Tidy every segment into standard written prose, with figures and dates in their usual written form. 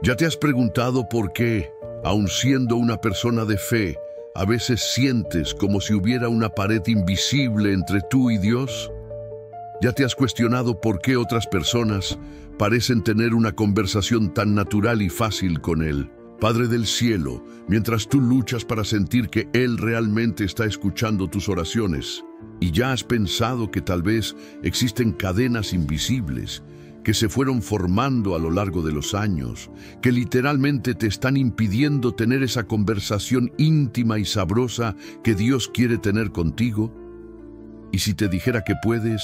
¿Ya te has preguntado por qué, aun siendo una persona de fe, a veces sientes como si hubiera una pared invisible entre tú y Dios? ¿Ya te has cuestionado por qué otras personas parecen tener una conversación tan natural y fácil con Él, Padre del cielo, mientras tú luchas para sentir que Él realmente está escuchando tus oraciones? ¿Y ya has pensado que tal vez existen cadenas invisibles que se fueron formando a lo largo de los años, que literalmente te están impidiendo tener esa conversación íntima y sabrosa que Dios quiere tener contigo? Y si te dijera que puedes,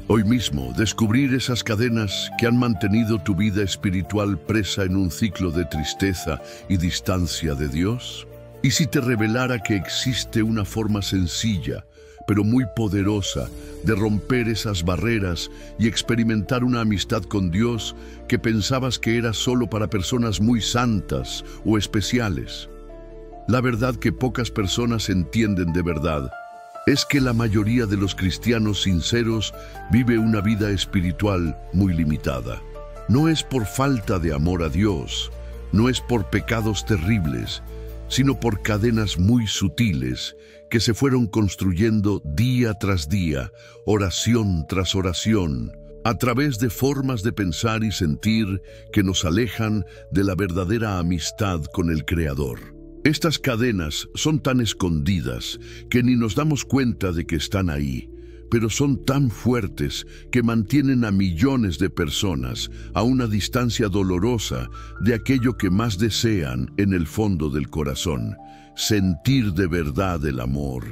hoy mismo, descubrir esas cadenas que han mantenido tu vida espiritual presa en un ciclo de tristeza y distancia de Dios? ¿Y si te revelara que existe una forma sencilla, pero muy poderosa, de romper esas barreras y experimentar una amistad con Dios que pensabas que era solo para personas muy santas o especiales? La verdad que pocas personas entienden de verdad es que la mayoría de los cristianos sinceros vive una vida espiritual muy limitada. No es por falta de amor a Dios, no es por pecados terribles, sino por cadenas muy sutiles que se fueron construyendo día tras día, oración tras oración, a través de formas de pensar y sentir que nos alejan de la verdadera amistad con el Creador. Estas cadenas son tan escondidas que ni nos damos cuenta de que están ahí, pero son tan fuertes que mantienen a millones de personas a una distancia dolorosa de aquello que más desean en el fondo del corazón: sentir de verdad el amor,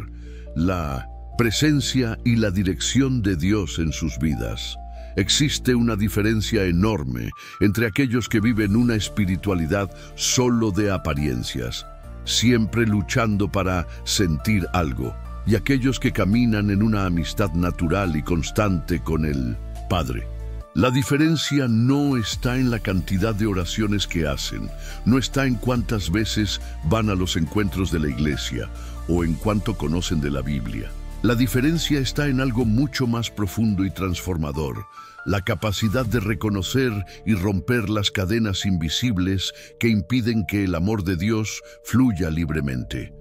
la presencia y la dirección de Dios en sus vidas. Existe una diferencia enorme entre aquellos que viven una espiritualidad solo de apariencias, siempre luchando para sentir algo, y aquellos que caminan en una amistad natural y constante con el Padre. La diferencia no está en la cantidad de oraciones que hacen, no está en cuántas veces van a los encuentros de la iglesia o en cuánto conocen de la Biblia. La diferencia está en algo mucho más profundo y transformador: la capacidad de reconocer y romper las cadenas invisibles que impiden que el amor de Dios fluya libremente.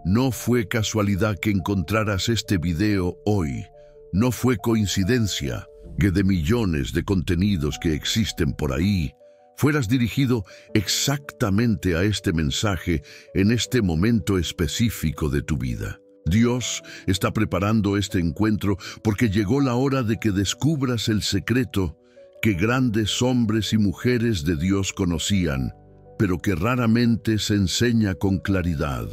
No fue casualidad que encontraras este video hoy. No fue coincidencia que de millones de contenidos que existen por ahí, fueras dirigido exactamente a este mensaje en este momento específico de tu vida. Dios está preparando este encuentro porque llegó la hora de que descubras el secreto que grandes hombres y mujeres de Dios conocían, pero que raramente se enseña con claridad.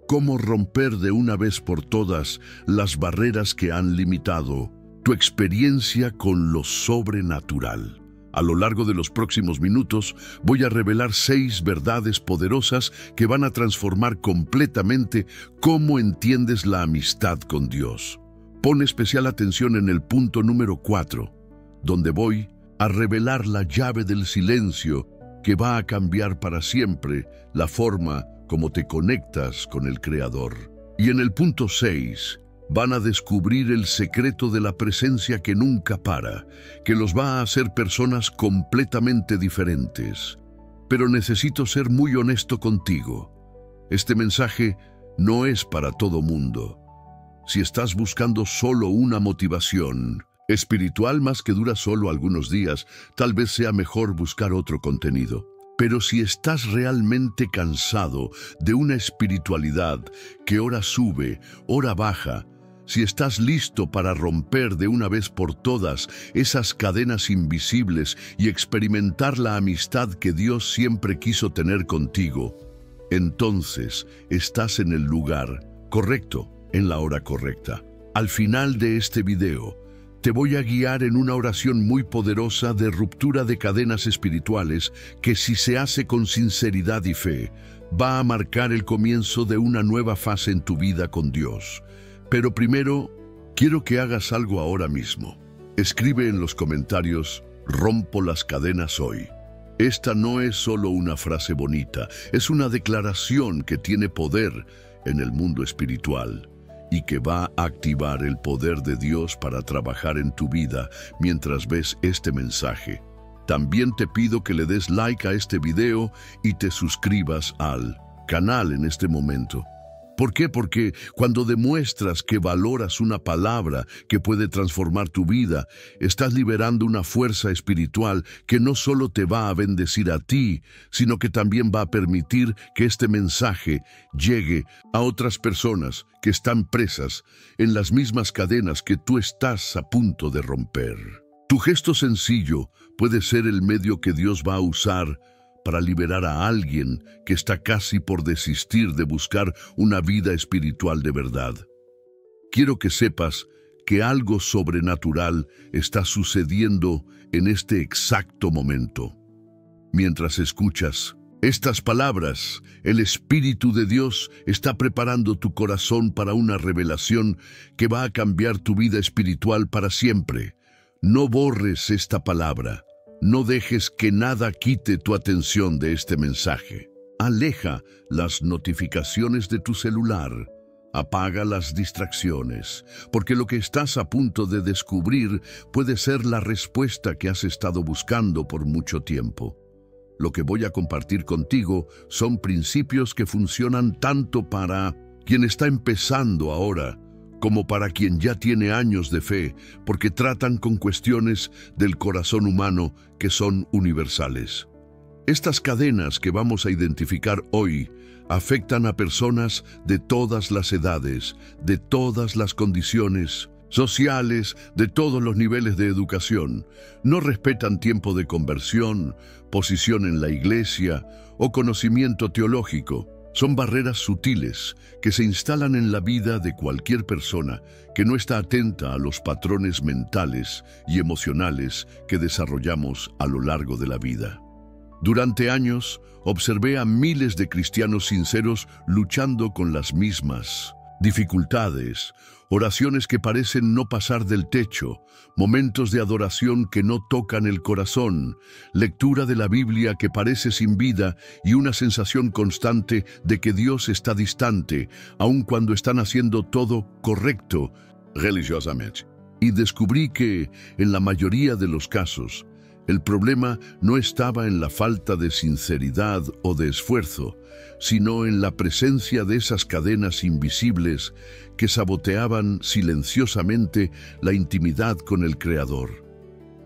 Cómo romper de una vez por todas las barreras que han limitado tu experiencia con lo sobrenatural. A lo largo de los próximos minutos voy a revelar 6 verdades poderosas que van a transformar completamente cómo entiendes la amistad con Dios. Pon especial atención en el punto número 4, donde voy a revelar la llave del silencio que va a cambiar para siempre la forma como te conectas con el Creador. Y en el punto 6, van a descubrir el secreto de la presencia que nunca para, que los va a hacer personas completamente diferentes. Pero necesito ser muy honesto contigo. Este mensaje no es para todo mundo. Si estás buscando solo una motivación espiritual más que dura solo algunos días, tal vez sea mejor buscar otro contenido. Pero si estás realmente cansado de una espiritualidad que ora sube, ora baja, si estás listo para romper de una vez por todas esas cadenas invisibles y experimentar la amistad que Dios siempre quiso tener contigo, entonces estás en el lugar correcto, en la hora correcta. Al final de este video, te voy a guiar en una oración muy poderosa de ruptura de cadenas espirituales que, si se hace con sinceridad y fe, va a marcar el comienzo de una nueva fase en tu vida con Dios. Pero primero, quiero que hagas algo ahora mismo. Escribe en los comentarios: rompo las cadenas hoy. Esta no es solo una frase bonita, es una declaración que tiene poder en el mundo espiritual y que va a activar el poder de Dios para trabajar en tu vida mientras ves este mensaje. También te pido que le des like a este video y te suscribas al canal en este momento. ¿Por qué? Porque cuando demuestras que valoras una palabra que puede transformar tu vida, estás liberando una fuerza espiritual que no solo te va a bendecir a ti, sino que también va a permitir que este mensaje llegue a otras personas que están presas en las mismas cadenas que tú estás a punto de romper. Tu gesto sencillo puede ser el medio que Dios va a usar para liberar a alguien que está casi por desistir de buscar una vida espiritual de verdad. Quiero que sepas que algo sobrenatural está sucediendo en este exacto momento. Mientras escuchas estas palabras, el Espíritu de Dios está preparando tu corazón para una revelación que va a cambiar tu vida espiritual para siempre. No borres esta palabra. No dejes que nada quite tu atención de este mensaje. Aleja las notificaciones de tu celular. Apaga las distracciones, porque lo que estás a punto de descubrir puede ser la respuesta que has estado buscando por mucho tiempo. Lo que voy a compartir contigo son principios que funcionan tanto para quien está empezando ahora, como para quien ya tiene años de fe, porque tratan con cuestiones del corazón humano que son universales. Estas cadenas que vamos a identificar hoy afectan a personas de todas las edades, de todas las condiciones sociales, de todos los niveles de educación. No respetan tiempo de conversión, posición en la iglesia o conocimiento teológico. Son barreras sutiles que se instalan en la vida de cualquier persona que no está atenta a los patrones mentales y emocionales que desarrollamos a lo largo de la vida. Durante años, observé a miles de cristianos sinceros luchando con las mismas dificultades, oraciones que parecen no pasar del techo, momentos de adoración que no tocan el corazón, lectura de la Biblia que parece sin vida y una sensación constante de que Dios está distante, aun cuando están haciendo todo correcto religiosamente. Y descubrí que, en la mayoría de los casos, el problema no estaba en la falta de sinceridad o de esfuerzo, sino en la presencia de esas cadenas invisibles que saboteaban silenciosamente la intimidad con el Creador.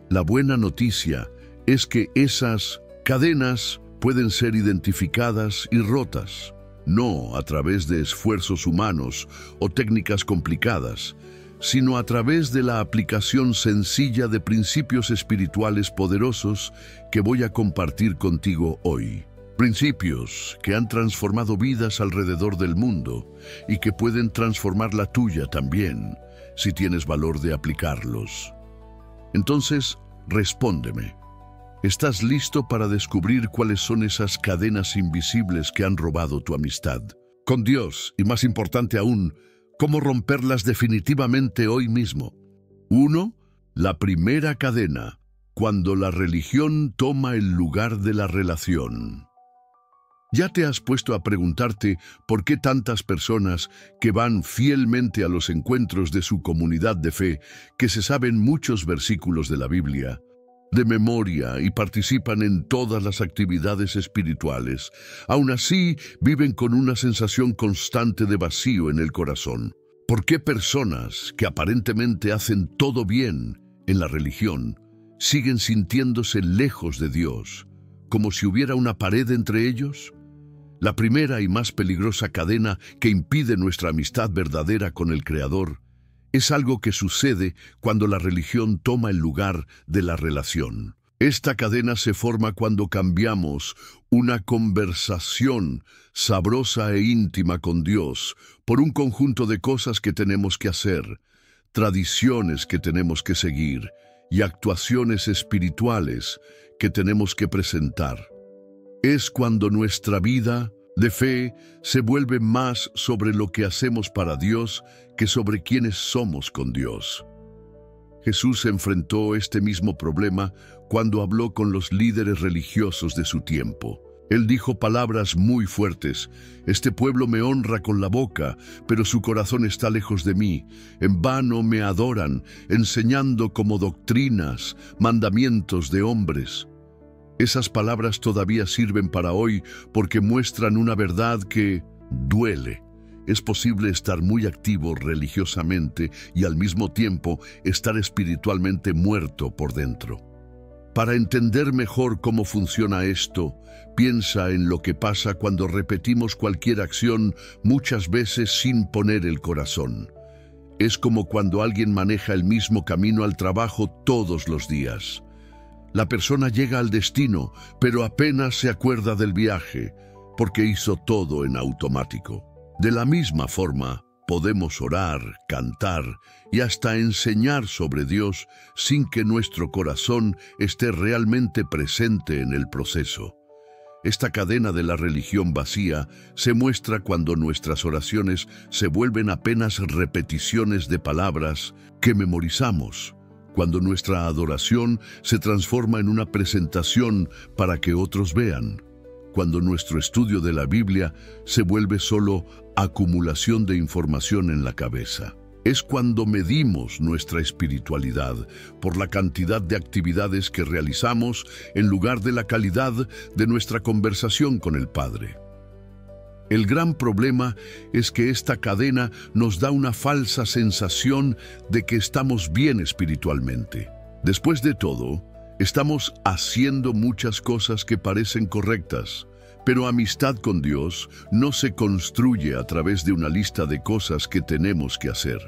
La buena noticia es que esas cadenas pueden ser identificadas y rotas, no a través de esfuerzos humanos o técnicas complicadas, sino a través de la aplicación sencilla de principios espirituales poderosos que voy a compartir contigo hoy. Principios que han transformado vidas alrededor del mundo y que pueden transformar la tuya también, si tienes valor de aplicarlos. Entonces, respóndeme. ¿Estás listo para descubrir cuáles son esas cadenas invisibles que han robado tu amistad con Dios? Y más importante aún, ¿cómo romperlas definitivamente hoy mismo? 1. La primera cadena, cuando la religión toma el lugar de la relación. ¿Ya te has puesto a preguntarte por qué tantas personas que van fielmente a los encuentros de su comunidad de fe, que se saben muchos versículos de la Biblia de memoria y participan en todas las actividades espirituales, aún así viven con una sensación constante de vacío en el corazón? ¿Por qué personas que aparentemente hacen todo bien en la religión siguen sintiéndose lejos de Dios, como si hubiera una pared entre ellos? La primera y más peligrosa cadena que impide nuestra amistad verdadera con el Creador es algo que sucede cuando la religión toma el lugar de la relación. Esta cadena se forma cuando cambiamos una conversación sabrosa e íntima con Dios por un conjunto de cosas que tenemos que hacer, tradiciones que tenemos que seguir y actuaciones espirituales que tenemos que presentar. Es cuando nuestra vida de fe se vuelve más sobre lo que hacemos para Dios que sobre quienes somos con Dios. Jesús enfrentó este mismo problema cuando habló con los líderes religiosos de su tiempo. Él dijo palabras muy fuertes: «Este pueblo me honra con la boca, pero su corazón está lejos de mí. En vano me adoran, enseñando como doctrinas mandamientos de hombres». Esas palabras todavía sirven para hoy porque muestran una verdad que duele. Es posible estar muy activo religiosamente y al mismo tiempo estar espiritualmente muerto por dentro. Para entender mejor cómo funciona esto, piensa en lo que pasa cuando repetimos cualquier acción muchas veces sin poner el corazón. Es como cuando alguien maneja el mismo camino al trabajo todos los días. La persona llega al destino, pero apenas se acuerda del viaje, porque hizo todo en automático. De la misma forma, podemos orar, cantar y hasta enseñar sobre Dios sin que nuestro corazón esté realmente presente en el proceso. Esta cadena de la religión vacía se muestra cuando nuestras oraciones se vuelven apenas repeticiones de palabras que memorizamos, cuando nuestra adoración se transforma en una presentación para que otros vean, cuando nuestro estudio de la Biblia se vuelve solo acumulación de información en la cabeza. Es cuando medimos nuestra espiritualidad por la cantidad de actividades que realizamos en lugar de la calidad de nuestra conversación con el Padre. El gran problema es que esta cadena nos da una falsa sensación de que estamos bien espiritualmente. Después de todo, estamos haciendo muchas cosas que parecen correctas, pero amistad con Dios no se construye a través de una lista de cosas que tenemos que hacer.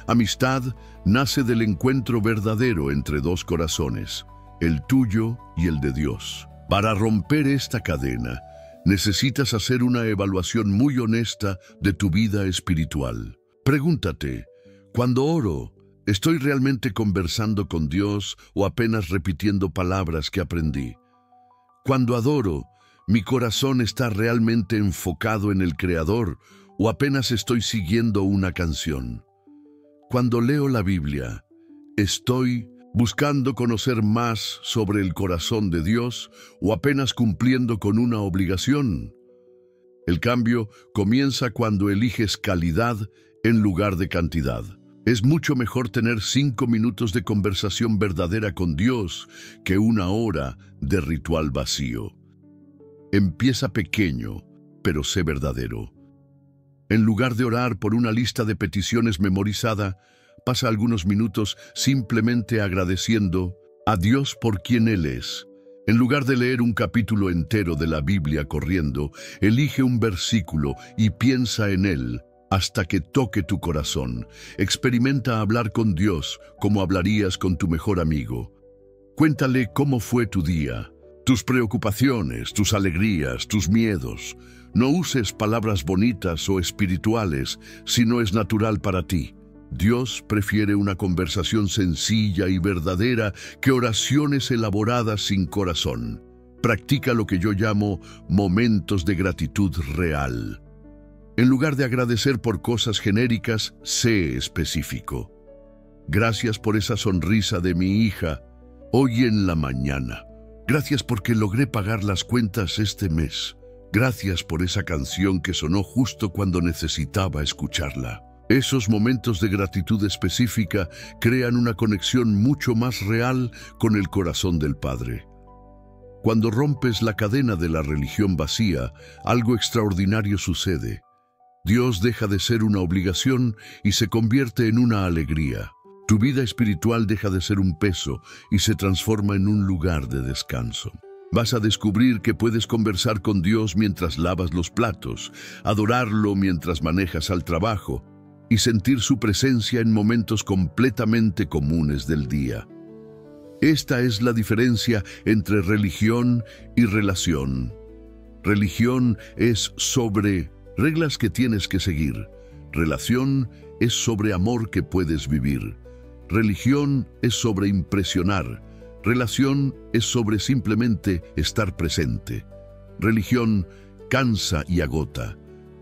Amistad nace del encuentro verdadero entre dos corazones, el tuyo y el de Dios. Para romper esta cadena, necesitas hacer una evaluación muy honesta de tu vida espiritual. Pregúntate, cuando oro, ¿estoy realmente conversando con Dios o apenas repitiendo palabras que aprendí? Cuando adoro, ¿mi corazón está realmente enfocado en el Creador o apenas estoy siguiendo una canción? Cuando leo la Biblia, ¿estoy buscando conocer más sobre el corazón de Dios o apenas cumpliendo con una obligación? El cambio comienza cuando eliges calidad en lugar de cantidad. Es mucho mejor tener 5 minutos de conversación verdadera con Dios que 1 hora de ritual vacío. Empieza pequeño, pero sé verdadero. En lugar de orar por una lista de peticiones memorizada, pasa algunos minutos simplemente agradeciendo a Dios por quien Él es. En lugar de leer un capítulo entero de la Biblia corriendo, elige un versículo y piensa en él hasta que toque tu corazón. Experimenta hablar con Dios como hablarías con tu mejor amigo. Cuéntale cómo fue tu día, tus preocupaciones, tus alegrías, tus miedos. No uses palabras bonitas o espirituales si no es natural para ti. Dios prefiere una conversación sencilla y verdadera que oraciones elaboradas sin corazón. Practica lo que yo llamo momentos de gratitud real. En lugar de agradecer por cosas genéricas, sé específico. Gracias por esa sonrisa de mi hija hoy en la mañana. Gracias porque logré pagar las cuentas este mes. Gracias por esa canción que sonó justo cuando necesitaba escucharla. Esos momentos de gratitud específica crean una conexión mucho más real con el corazón del Padre. Cuando rompes la cadena de la religión vacía, algo extraordinario sucede. Dios deja de ser una obligación y se convierte en una alegría. Tu vida espiritual deja de ser un peso y se transforma en un lugar de descanso. Vas a descubrir que puedes conversar con Dios mientras lavas los platos, adorarlo mientras manejas al trabajo y sentir su presencia en momentos completamente comunes del día. Esta es la diferencia entre religión y relación. Religión es sobre reglas que tienes que seguir. Relación es sobre amor que puedes vivir. Religión es sobre impresionar. Relación es sobre simplemente estar presente. Religión cansa y agota.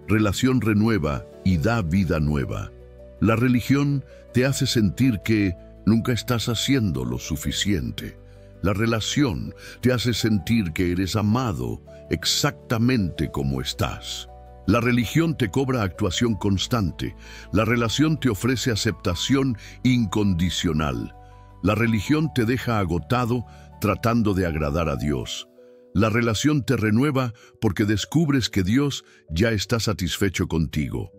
Relación renueva y da vida nueva. La religión te hace sentir que nunca estás haciendo lo suficiente. La relación te hace sentir que eres amado exactamente como estás. La religión te cobra actuación constante. La relación te ofrece aceptación incondicional. La religión te deja agotado tratando de agradar a Dios. La relación te renueva porque descubres que Dios ya está satisfecho contigo.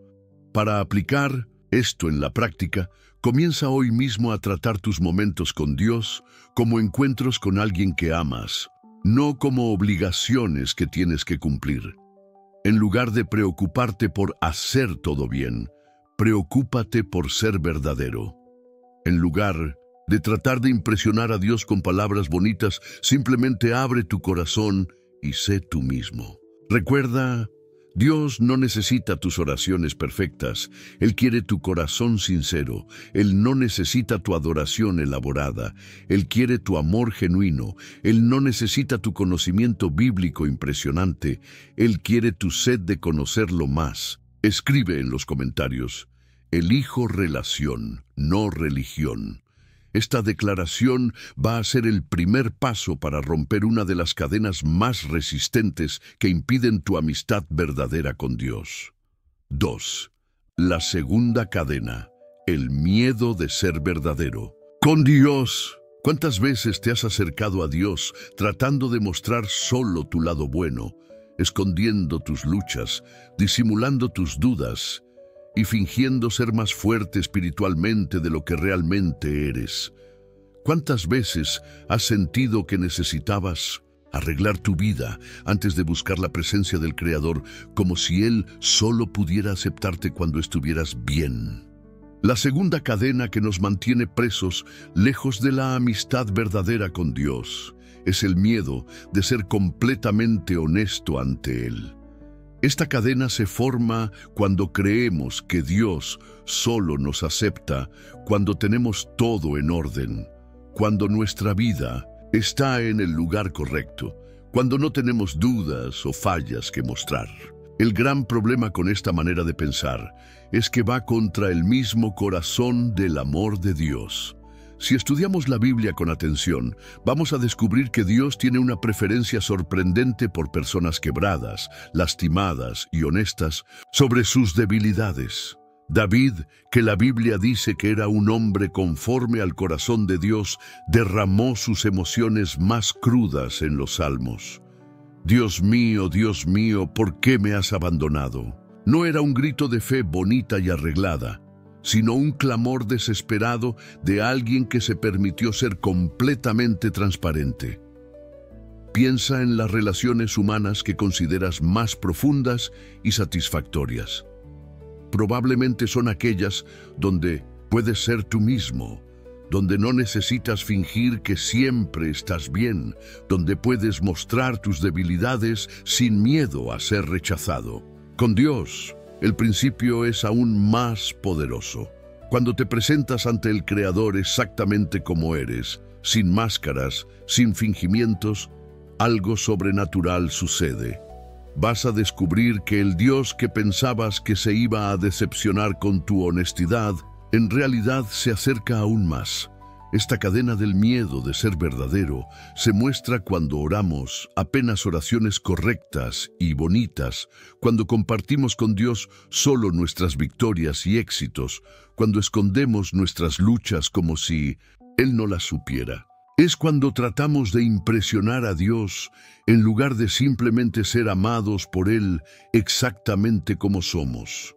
Para aplicar esto en la práctica, comienza hoy mismo a tratar tus momentos con Dios como encuentros con alguien que amas, no como obligaciones que tienes que cumplir. En lugar de preocuparte por hacer todo bien, preocúpate por ser verdadero. En lugar de tratar de impresionar a Dios con palabras bonitas, simplemente abre tu corazón y sé tú mismo. Recuerda, Dios no necesita tus oraciones perfectas. Él quiere tu corazón sincero. Él no necesita tu adoración elaborada. Él quiere tu amor genuino. Él no necesita tu conocimiento bíblico impresionante. Él quiere tu sed de conocerlo más. Escribe en los comentarios: elijo relación, no religión. Esta declaración va a ser el primer paso para romper una de las cadenas más resistentes que impiden tu amistad verdadera con Dios. 2. La segunda cadena: el miedo de ser verdadero. Con Dios. ¿Cuántas veces te has acercado a Dios tratando de mostrar solo tu lado bueno, escondiendo tus luchas, disimulando tus dudas y fingiendo ser más fuerte espiritualmente de lo que realmente eres? ¿Cuántas veces has sentido que necesitabas arreglar tu vida antes de buscar la presencia del Creador, como si Él solo pudiera aceptarte cuando estuvieras bien? La segunda cadena que nos mantiene presos, lejos de la amistad verdadera con Dios, es el miedo de ser completamente honesto ante Él. Esta cadena se forma cuando creemos que Dios solo nos acepta cuando tenemos todo en orden, cuando nuestra vida está en el lugar correcto, cuando no tenemos dudas o fallas que mostrar. El gran problema con esta manera de pensar es que va contra el mismo corazón del amor de Dios. Si estudiamos la Biblia con atención, vamos a descubrir que Dios tiene una preferencia sorprendente por personas quebradas, lastimadas y honestas sobre sus debilidades. David, que la Biblia dice que era un hombre conforme al corazón de Dios, derramó sus emociones más crudas en los Salmos. Dios mío, ¿por qué me has abandonado? No era un grito de fe bonita y arreglada, sino un clamor desesperado de alguien que se permitió ser completamente transparente. Piensa en las relaciones humanas que consideras más profundas y satisfactorias. Probablemente son aquellas donde puedes ser tú mismo, donde no necesitas fingir que siempre estás bien, donde puedes mostrar tus debilidades sin miedo a ser rechazado. Con Dios, el principio es aún más poderoso. Cuando te presentas ante el Creador exactamente como eres, sin máscaras, sin fingimientos, algo sobrenatural sucede. Vas a descubrir que el Dios que pensabas que se iba a decepcionar con tu honestidad, en realidad se acerca aún más. Esta cadena del miedo de ser verdadero se muestra cuando oramos apenas oraciones correctas y bonitas, cuando compartimos con Dios solo nuestras victorias y éxitos, cuando escondemos nuestras luchas como si Él no las supiera. Es cuando tratamos de impresionar a Dios en lugar de simplemente ser amados por Él exactamente como somos.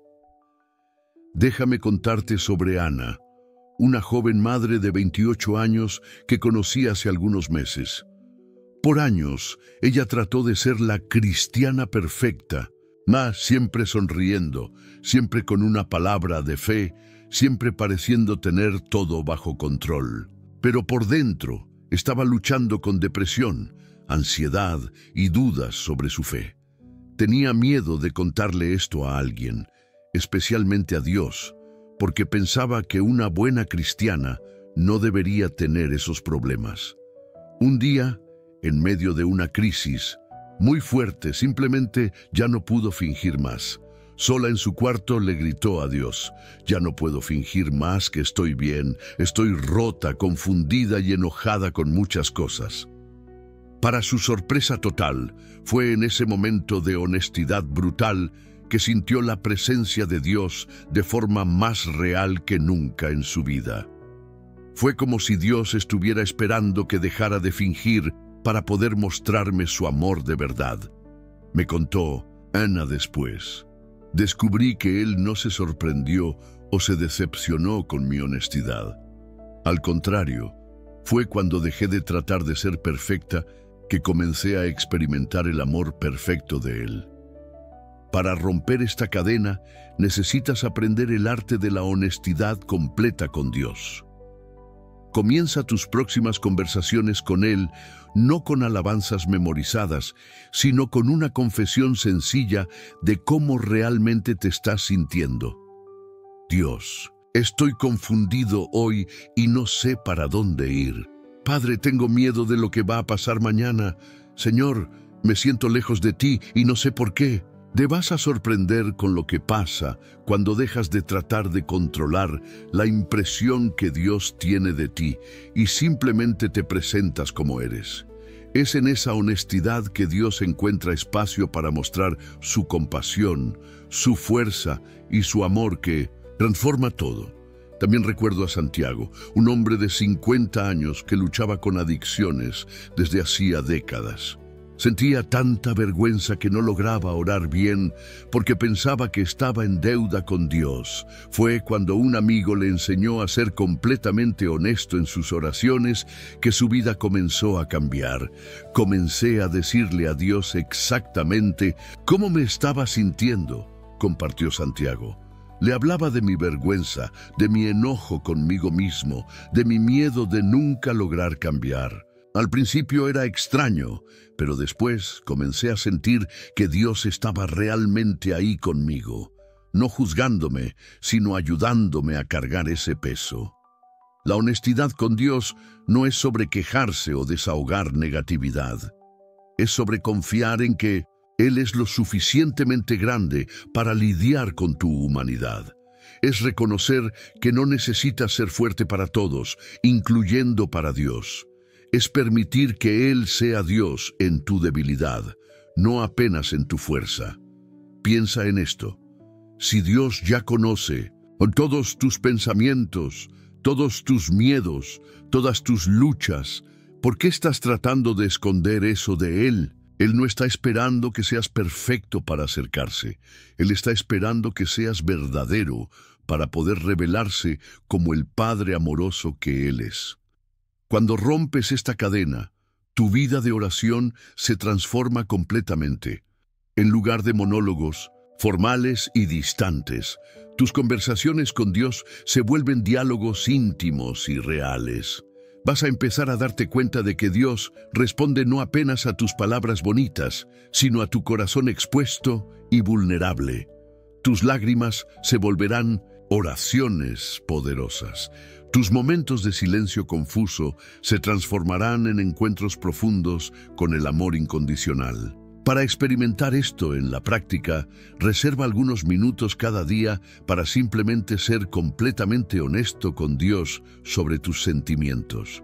Déjame contarte sobre Ana, una joven madre de 28 años que conocí hace algunos meses. Por años, ella trató de ser la cristiana perfecta, mas siempre sonriendo, siempre con una palabra de fe, siempre pareciendo tener todo bajo control. Pero por dentro estaba luchando con depresión, ansiedad y dudas sobre su fe. Tenía miedo de contarle esto a alguien, especialmente a Dios, porque pensaba que una buena cristiana no debería tener esos problemas. Un día, en medio de una crisis muy fuerte, simplemente ya no pudo fingir más. Sola en su cuarto le gritó a Dios: «Ya no puedo fingir más que estoy bien, estoy rota, confundida y enojada con muchas cosas». Para su sorpresa total, fue en ese momento de honestidad brutal que sintió la presencia de Dios de forma más real que nunca en su vida. Fue como si Dios estuviera esperando que dejara de fingir para poder mostrarme su amor de verdad. Me contó Ana después. Descubrí que él no se sorprendió o se decepcionó con mi honestidad. Al contrario, fue cuando dejé de tratar de ser perfecta que comencé a experimentar el amor perfecto de él. Para romper esta cadena, necesitas aprender el arte de la honestidad completa con Dios. Comienza tus próximas conversaciones con Él, no con alabanzas memorizadas, sino con una confesión sencilla de cómo realmente te estás sintiendo. Dios, estoy confundido hoy y no sé para dónde ir. Padre, tengo miedo de lo que va a pasar mañana. Señor, me siento lejos de ti y no sé por qué. Te vas a sorprender con lo que pasa cuando dejas de tratar de controlar la impresión que Dios tiene de ti y simplemente te presentas como eres. Es en esa honestidad que Dios encuentra espacio para mostrar su compasión, su fuerza y su amor que transforma todo. También recuerdo a Santiago, un hombre de 50 años que luchaba con adicciones desde hacía décadas. Sentía tanta vergüenza que no lograba orar bien porque pensaba que estaba en deuda con Dios. Fue cuando un amigo le enseñó a ser completamente honesto en sus oraciones que su vida comenzó a cambiar. Comencé a decirle a Dios exactamente cómo me estaba sintiendo, compartió Santiago. Le hablaba de mi vergüenza, de mi enojo conmigo mismo, de mi miedo de nunca lograr cambiar. Al principio era extraño, pero después comencé a sentir que Dios estaba realmente ahí conmigo, no juzgándome, sino ayudándome a cargar ese peso. La honestidad con Dios no es sobre quejarse o desahogar negatividad. Es sobre confiar en que Él es lo suficientemente grande para lidiar con tu humanidad. Es reconocer que no necesitas ser fuerte para todos, incluyendo para Dios. Es permitir que Él sea Dios en tu debilidad, no apenas en tu fuerza. Piensa en esto. Si Dios ya conoce todos tus pensamientos, todos tus miedos, todas tus luchas, ¿por qué estás tratando de esconder eso de Él? Él no está esperando que seas perfecto para acercarse. Él está esperando que seas verdadero para poder revelarse como el Padre amoroso que Él es. Cuando rompes esta cadena, tu vida de oración se transforma completamente. En lugar de monólogos, formales y distantes, tus conversaciones con Dios se vuelven diálogos íntimos y reales. Vas a empezar a darte cuenta de que Dios responde no apenas a tus palabras bonitas, sino a tu corazón expuesto y vulnerable. Tus lágrimas se volverán oraciones poderosas. Tus momentos de silencio confuso se transformarán en encuentros profundos con el amor incondicional. Para experimentar esto en la práctica, reserva algunos minutos cada día para simplemente ser completamente honesto con Dios sobre tus sentimientos.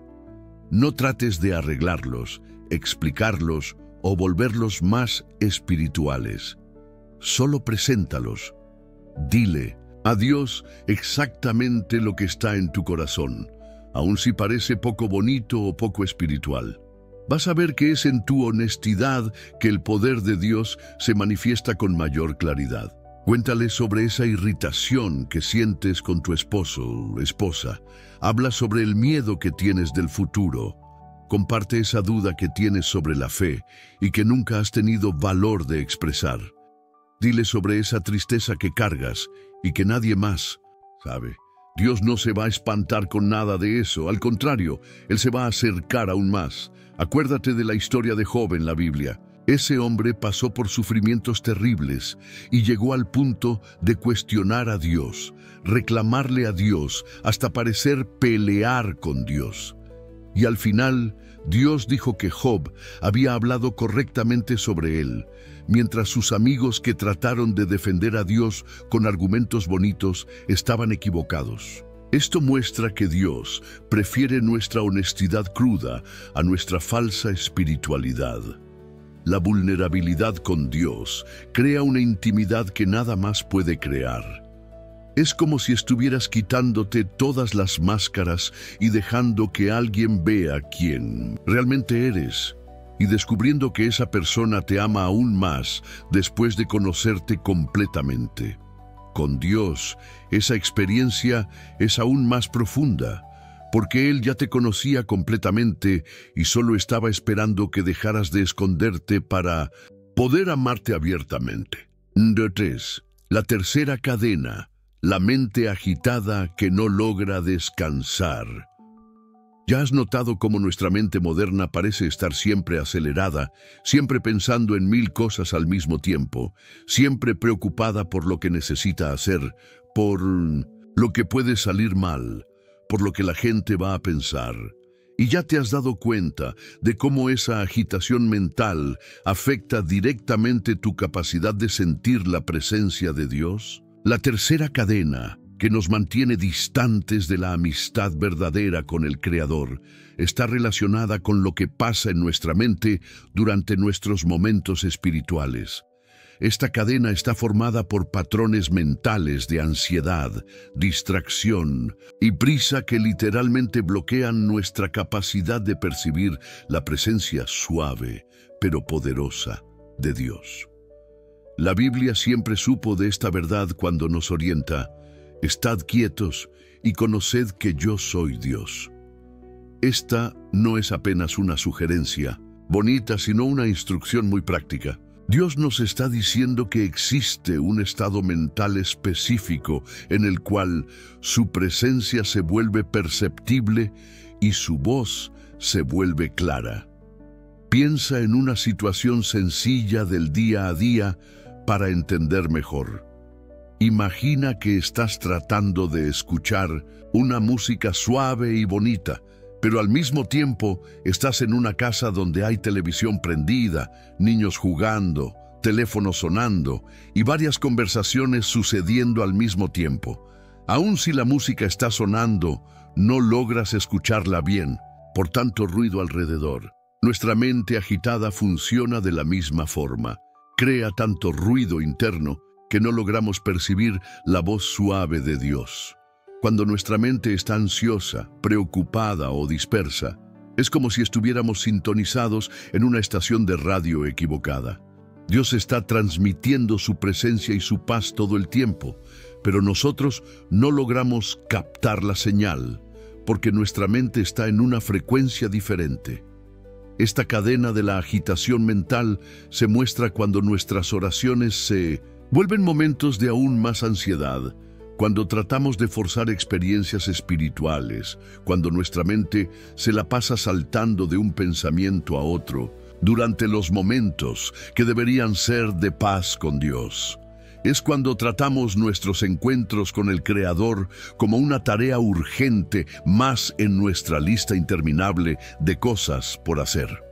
No trates de arreglarlos, explicarlos o volverlos más espirituales. Solo preséntalos. Dile a Dios exactamente lo que está en tu corazón, aun si parece poco bonito o poco espiritual. Vas a ver que es en tu honestidad que el poder de Dios se manifiesta con mayor claridad. Cuéntale sobre esa irritación que sientes con tu esposo o esposa. Habla sobre el miedo que tienes del futuro. Comparte esa duda que tienes sobre la fe y que nunca has tenido valor de expresar. Dile sobre esa tristeza que cargas y que nadie más sabe. Dios no se va a espantar con nada de eso. Al contrario, Él se va a acercar aún más. Acuérdate de la historia de Job en la Biblia. Ese hombre pasó por sufrimientos terribles y llegó al punto de cuestionar a Dios, reclamarle a Dios, hasta parecer pelear con Dios. Y al final, Dios dijo que Job había hablado correctamente sobre él, mientras sus amigos que trataron de defender a Dios con argumentos bonitos estaban equivocados. Esto muestra que Dios prefiere nuestra honestidad cruda a nuestra falsa espiritualidad. La vulnerabilidad con Dios crea una intimidad que nada más puede crear. Es como si estuvieras quitándote todas las máscaras y dejando que alguien vea quién realmente eres. y descubriendo que esa persona te ama aún más después de conocerte completamente. Con Dios, esa experiencia es aún más profunda, porque Él ya te conocía completamente y solo estaba esperando que dejaras de esconderte para poder amarte abiertamente. 3. La tercera cadena, la mente agitada que no logra descansar. ¿Ya has notado cómo nuestra mente moderna parece estar siempre acelerada, siempre pensando en 1000 cosas al mismo tiempo, siempre preocupada por lo que necesita hacer, por lo que puede salir mal, por lo que la gente va a pensar? ¿Y ya te has dado cuenta de cómo esa agitación mental afecta directamente tu capacidad de sentir la presencia de Dios? La tercera cadena, que nos mantiene distantes de la amistad verdadera con el Creador, está relacionada con lo que pasa en nuestra mente durante nuestros momentos espirituales. Esta cadena está formada por patrones mentales de ansiedad, distracción y prisa que literalmente bloquean nuestra capacidad de percibir la presencia suave, pero poderosa de Dios. La Biblia siempre supo de esta verdad cuando nos orienta: estad quietos y conoced que yo soy Dios. Esta no es apenas una sugerencia bonita, sino una instrucción muy práctica. Dios nos está diciendo que existe un estado mental específico en el cual su presencia se vuelve perceptible y su voz se vuelve clara. Piensa en una situación sencilla del día a día para entender mejor. Imagina que estás tratando de escuchar una música suave y bonita, pero al mismo tiempo estás en una casa donde hay televisión prendida, niños jugando, teléfono sonando y varias conversaciones sucediendo al mismo tiempo. Aun si la música está sonando, no logras escucharla bien, por tanto ruido alrededor. Nuestra mente agitada funciona de la misma forma. Crea tanto ruido interno que no logramos percibir la voz suave de Dios. Cuando nuestra mente está ansiosa, preocupada o dispersa, es como si estuviéramos sintonizados en una estación de radio equivocada. Dios está transmitiendo su presencia y su paz todo el tiempo, pero nosotros no logramos captar la señal, porque nuestra mente está en una frecuencia diferente. Esta cadena de la agitación mental se muestra cuando nuestras oraciones se vuelven momentos de aún más ansiedad, cuando tratamos de forzar experiencias espirituales, cuando nuestra mente se la pasa saltando de un pensamiento a otro, durante los momentos que deberían ser de paz con Dios. Es cuando tratamos nuestros encuentros con el Creador como una tarea urgente más en nuestra lista interminable de cosas por hacer.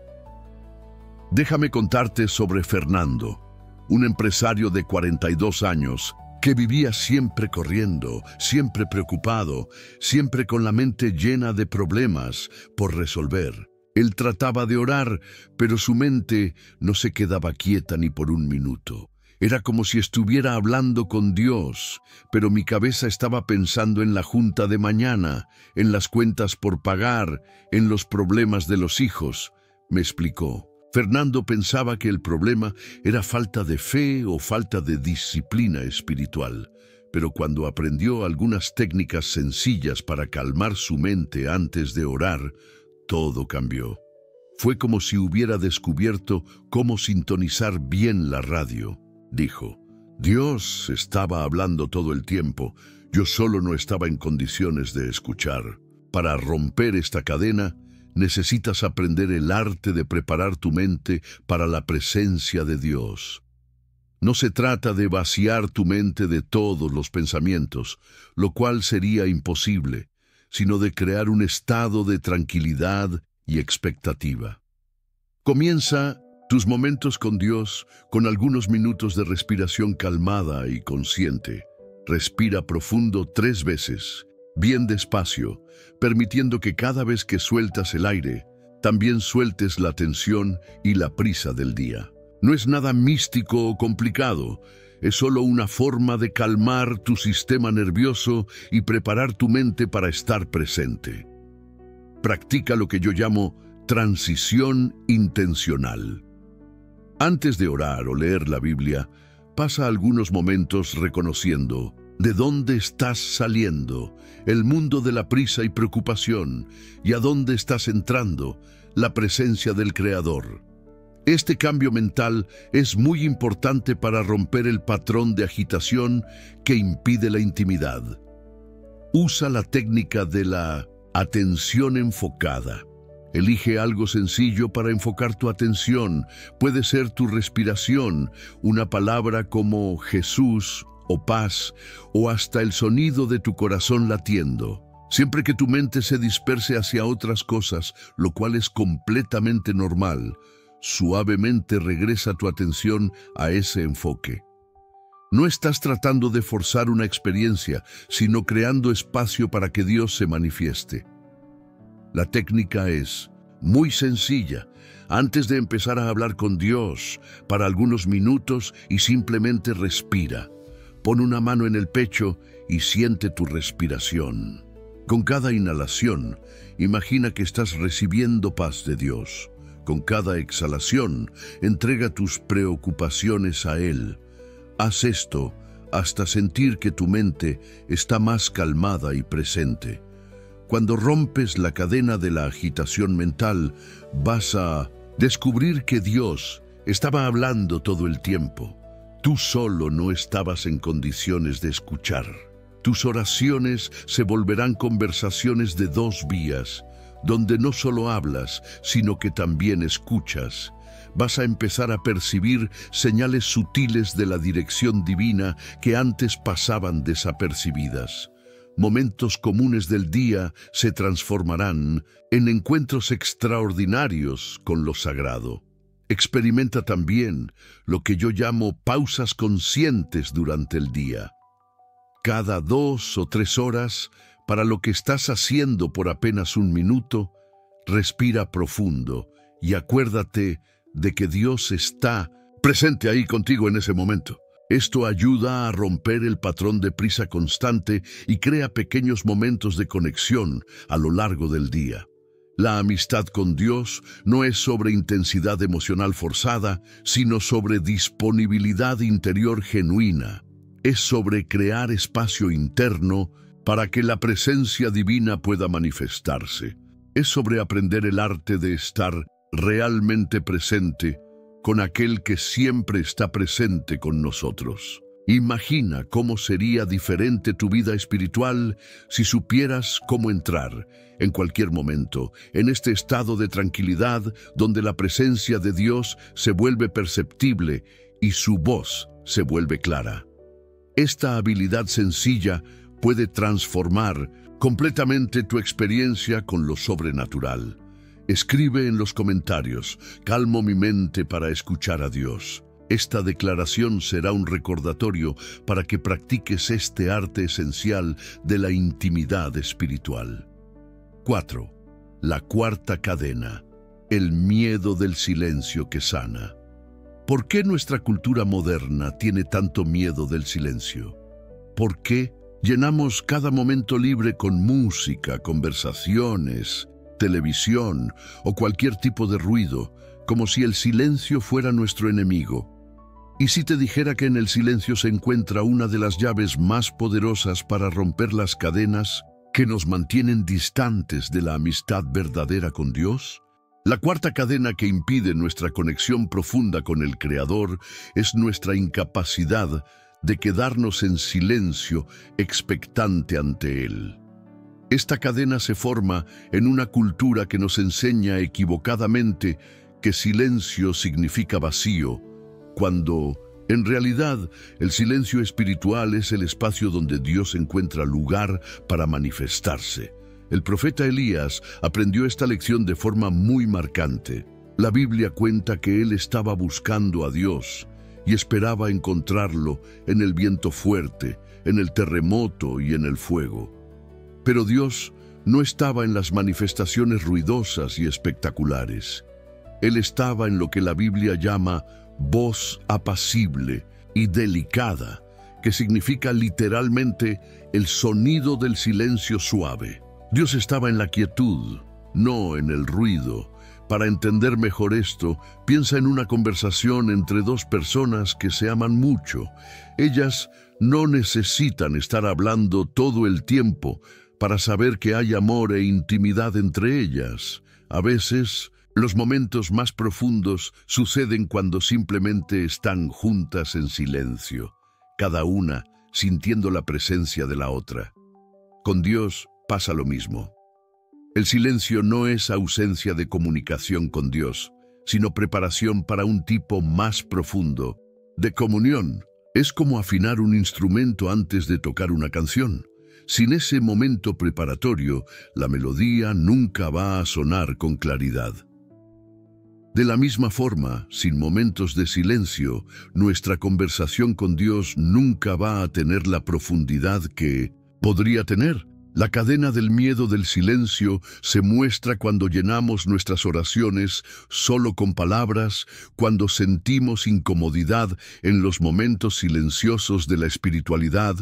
Déjame contarte sobre Fernando, un empresario de 42 años que vivía siempre corriendo, siempre preocupado, siempre con la mente llena de problemas por resolver. Él trataba de orar, pero su mente no se quedaba quieta ni por un minuto. Era como si estuviera hablando con Dios, pero mi cabeza estaba pensando en la junta de mañana, en las cuentas por pagar, en los problemas de los hijos, me explicó. Fernando pensaba que el problema era falta de fe o falta de disciplina espiritual, pero cuando aprendió algunas técnicas sencillas para calmar su mente antes de orar, todo cambió. Fue como si hubiera descubierto cómo sintonizar bien la radio. Dijo: Dios estaba hablando todo el tiempo, yo solo no estaba en condiciones de escuchar. Para romper esta cadena, necesitas aprender el arte de preparar tu mente para la presencia de Dios. No se trata de vaciar tu mente de todos los pensamientos, lo cual sería imposible, sino de crear un estado de tranquilidad y expectativa. Comienza tus momentos con Dios con algunos minutos de respiración calmada y consciente. Respira profundo 3 veces, bien despacio, permitiendo que cada vez que sueltas el aire, también sueltes la tensión y la prisa del día. No es nada místico o complicado, es solo una forma de calmar tu sistema nervioso y preparar tu mente para estar presente. Practica lo que yo llamo Transición intencional. Antes de orar o leer la Biblia, pasa algunos momentos reconociendo de dónde estás saliendo, el mundo de la prisa y preocupación, y a dónde estás entrando, la presencia del Creador. Este cambio mental es muy importante para romper el patrón de agitación que impide la intimidad. Usa la técnica de la atención enfocada. Elige algo sencillo para enfocar tu atención. Puede ser tu respiración, una palabra como Jesús o paz, o hasta el sonido de tu corazón latiendo. Siempre que tu mente se disperse hacia otras cosas, lo cual es completamente normal, suavemente regresa tu atención a ese enfoque. No estás tratando de forzar una experiencia, sino creando espacio para que Dios se manifieste. La técnica es muy sencilla. Antes de empezar a hablar con Dios, para algunos minutos y simplemente respira. Pon una mano en el pecho y siente tu respiración. Con cada inhalación, imagina que estás recibiendo paz de Dios. Con cada exhalación, entrega tus preocupaciones a Él. Haz esto hasta sentir que tu mente está más calmada y presente. Cuando rompes la cadena de la agitación mental, vas a descubrir que Dios estaba hablando todo el tiempo. Tú solo no estabas en condiciones de escuchar. Tus oraciones se volverán conversaciones de dos vías, donde no solo hablas, sino que también escuchas. Vas a empezar a percibir señales sutiles de la dirección divina que antes pasaban desapercibidas. Momentos comunes del día se transformarán en encuentros extraordinarios con lo sagrado. Experimenta también lo que yo llamo pausas conscientes durante el día. Cada 2 o 3 horas, para lo que estás haciendo por apenas un minuto, respira profundo y acuérdate de que Dios está presente ahí contigo en ese momento. Esto ayuda a romper el patrón de prisa constante y crea pequeños momentos de conexión a lo largo del día. La amistad con Dios no es sobre intensidad emocional forzada, sino sobre disponibilidad interior genuina. Es sobre crear espacio interno para que la presencia divina pueda manifestarse. Es sobre aprender el arte de estar realmente presente con aquel que siempre está presente con nosotros. Imagina cómo sería diferente tu vida espiritual si supieras cómo entrar, en cualquier momento, en este estado de tranquilidad donde la presencia de Dios se vuelve perceptible y su voz se vuelve clara. Esta habilidad sencilla puede transformar completamente tu experiencia con lo sobrenatural. Escribe en los comentarios: calmo mi mente para escuchar a Dios. Esta declaración será un recordatorio para que practiques este arte esencial de la intimidad espiritual. 4. La cuarta cadena. El miedo del silencio que sana. ¿Por qué nuestra cultura moderna tiene tanto miedo del silencio? ¿Por qué llenamos cada momento libre con música, conversaciones, televisión o cualquier tipo de ruido, como si el silencio fuera nuestro enemigo? ¿Y si te dijera que en el silencio se encuentra una de las llaves más poderosas para romper las cadenas que nos mantienen distantes de la amistad verdadera con Dios? La cuarta cadena que impide nuestra conexión profunda con el Creador es nuestra incapacidad de quedarnos en silencio expectante ante Él. Esta cadena se forma en una cultura que nos enseña equivocadamente que silencio significa vacío, cuando, en realidad, el silencio espiritual es el espacio donde Dios encuentra lugar para manifestarse. El profeta Elías aprendió esta lección de forma muy marcante. La Biblia cuenta que él estaba buscando a Dios y esperaba encontrarlo en el viento fuerte, en el terremoto y en el fuego. Pero Dios no estaba en las manifestaciones ruidosas y espectaculares. Él estaba en lo que la Biblia llama voz apacible y delicada, que significa literalmente el sonido del silencio suave. Dios estaba en la quietud, no en el ruido, Para entender mejor esto, piensa en una conversación entre dos personas que se aman mucho. Ellas no necesitan estar hablando todo el tiempo para saber que hay amor e intimidad entre ellas. A veces, los momentos más profundos suceden cuando simplemente están juntas en silencio, cada una sintiendo la presencia de la otra. Con Dios pasa lo mismo. El silencio no es ausencia de comunicación con Dios, sino preparación para un tipo más profundo de comunión. Es como afinar un instrumento antes de tocar una canción. Sin ese momento preparatorio, la melodía nunca va a sonar con claridad. De la misma forma, sin momentos de silencio, nuestra conversación con Dios nunca va a tener la profundidad que podría tener. La cadena del miedo del silencio se muestra cuando llenamos nuestras oraciones solo con palabras, cuando sentimos incomodidad en los momentos silenciosos de la espiritualidad,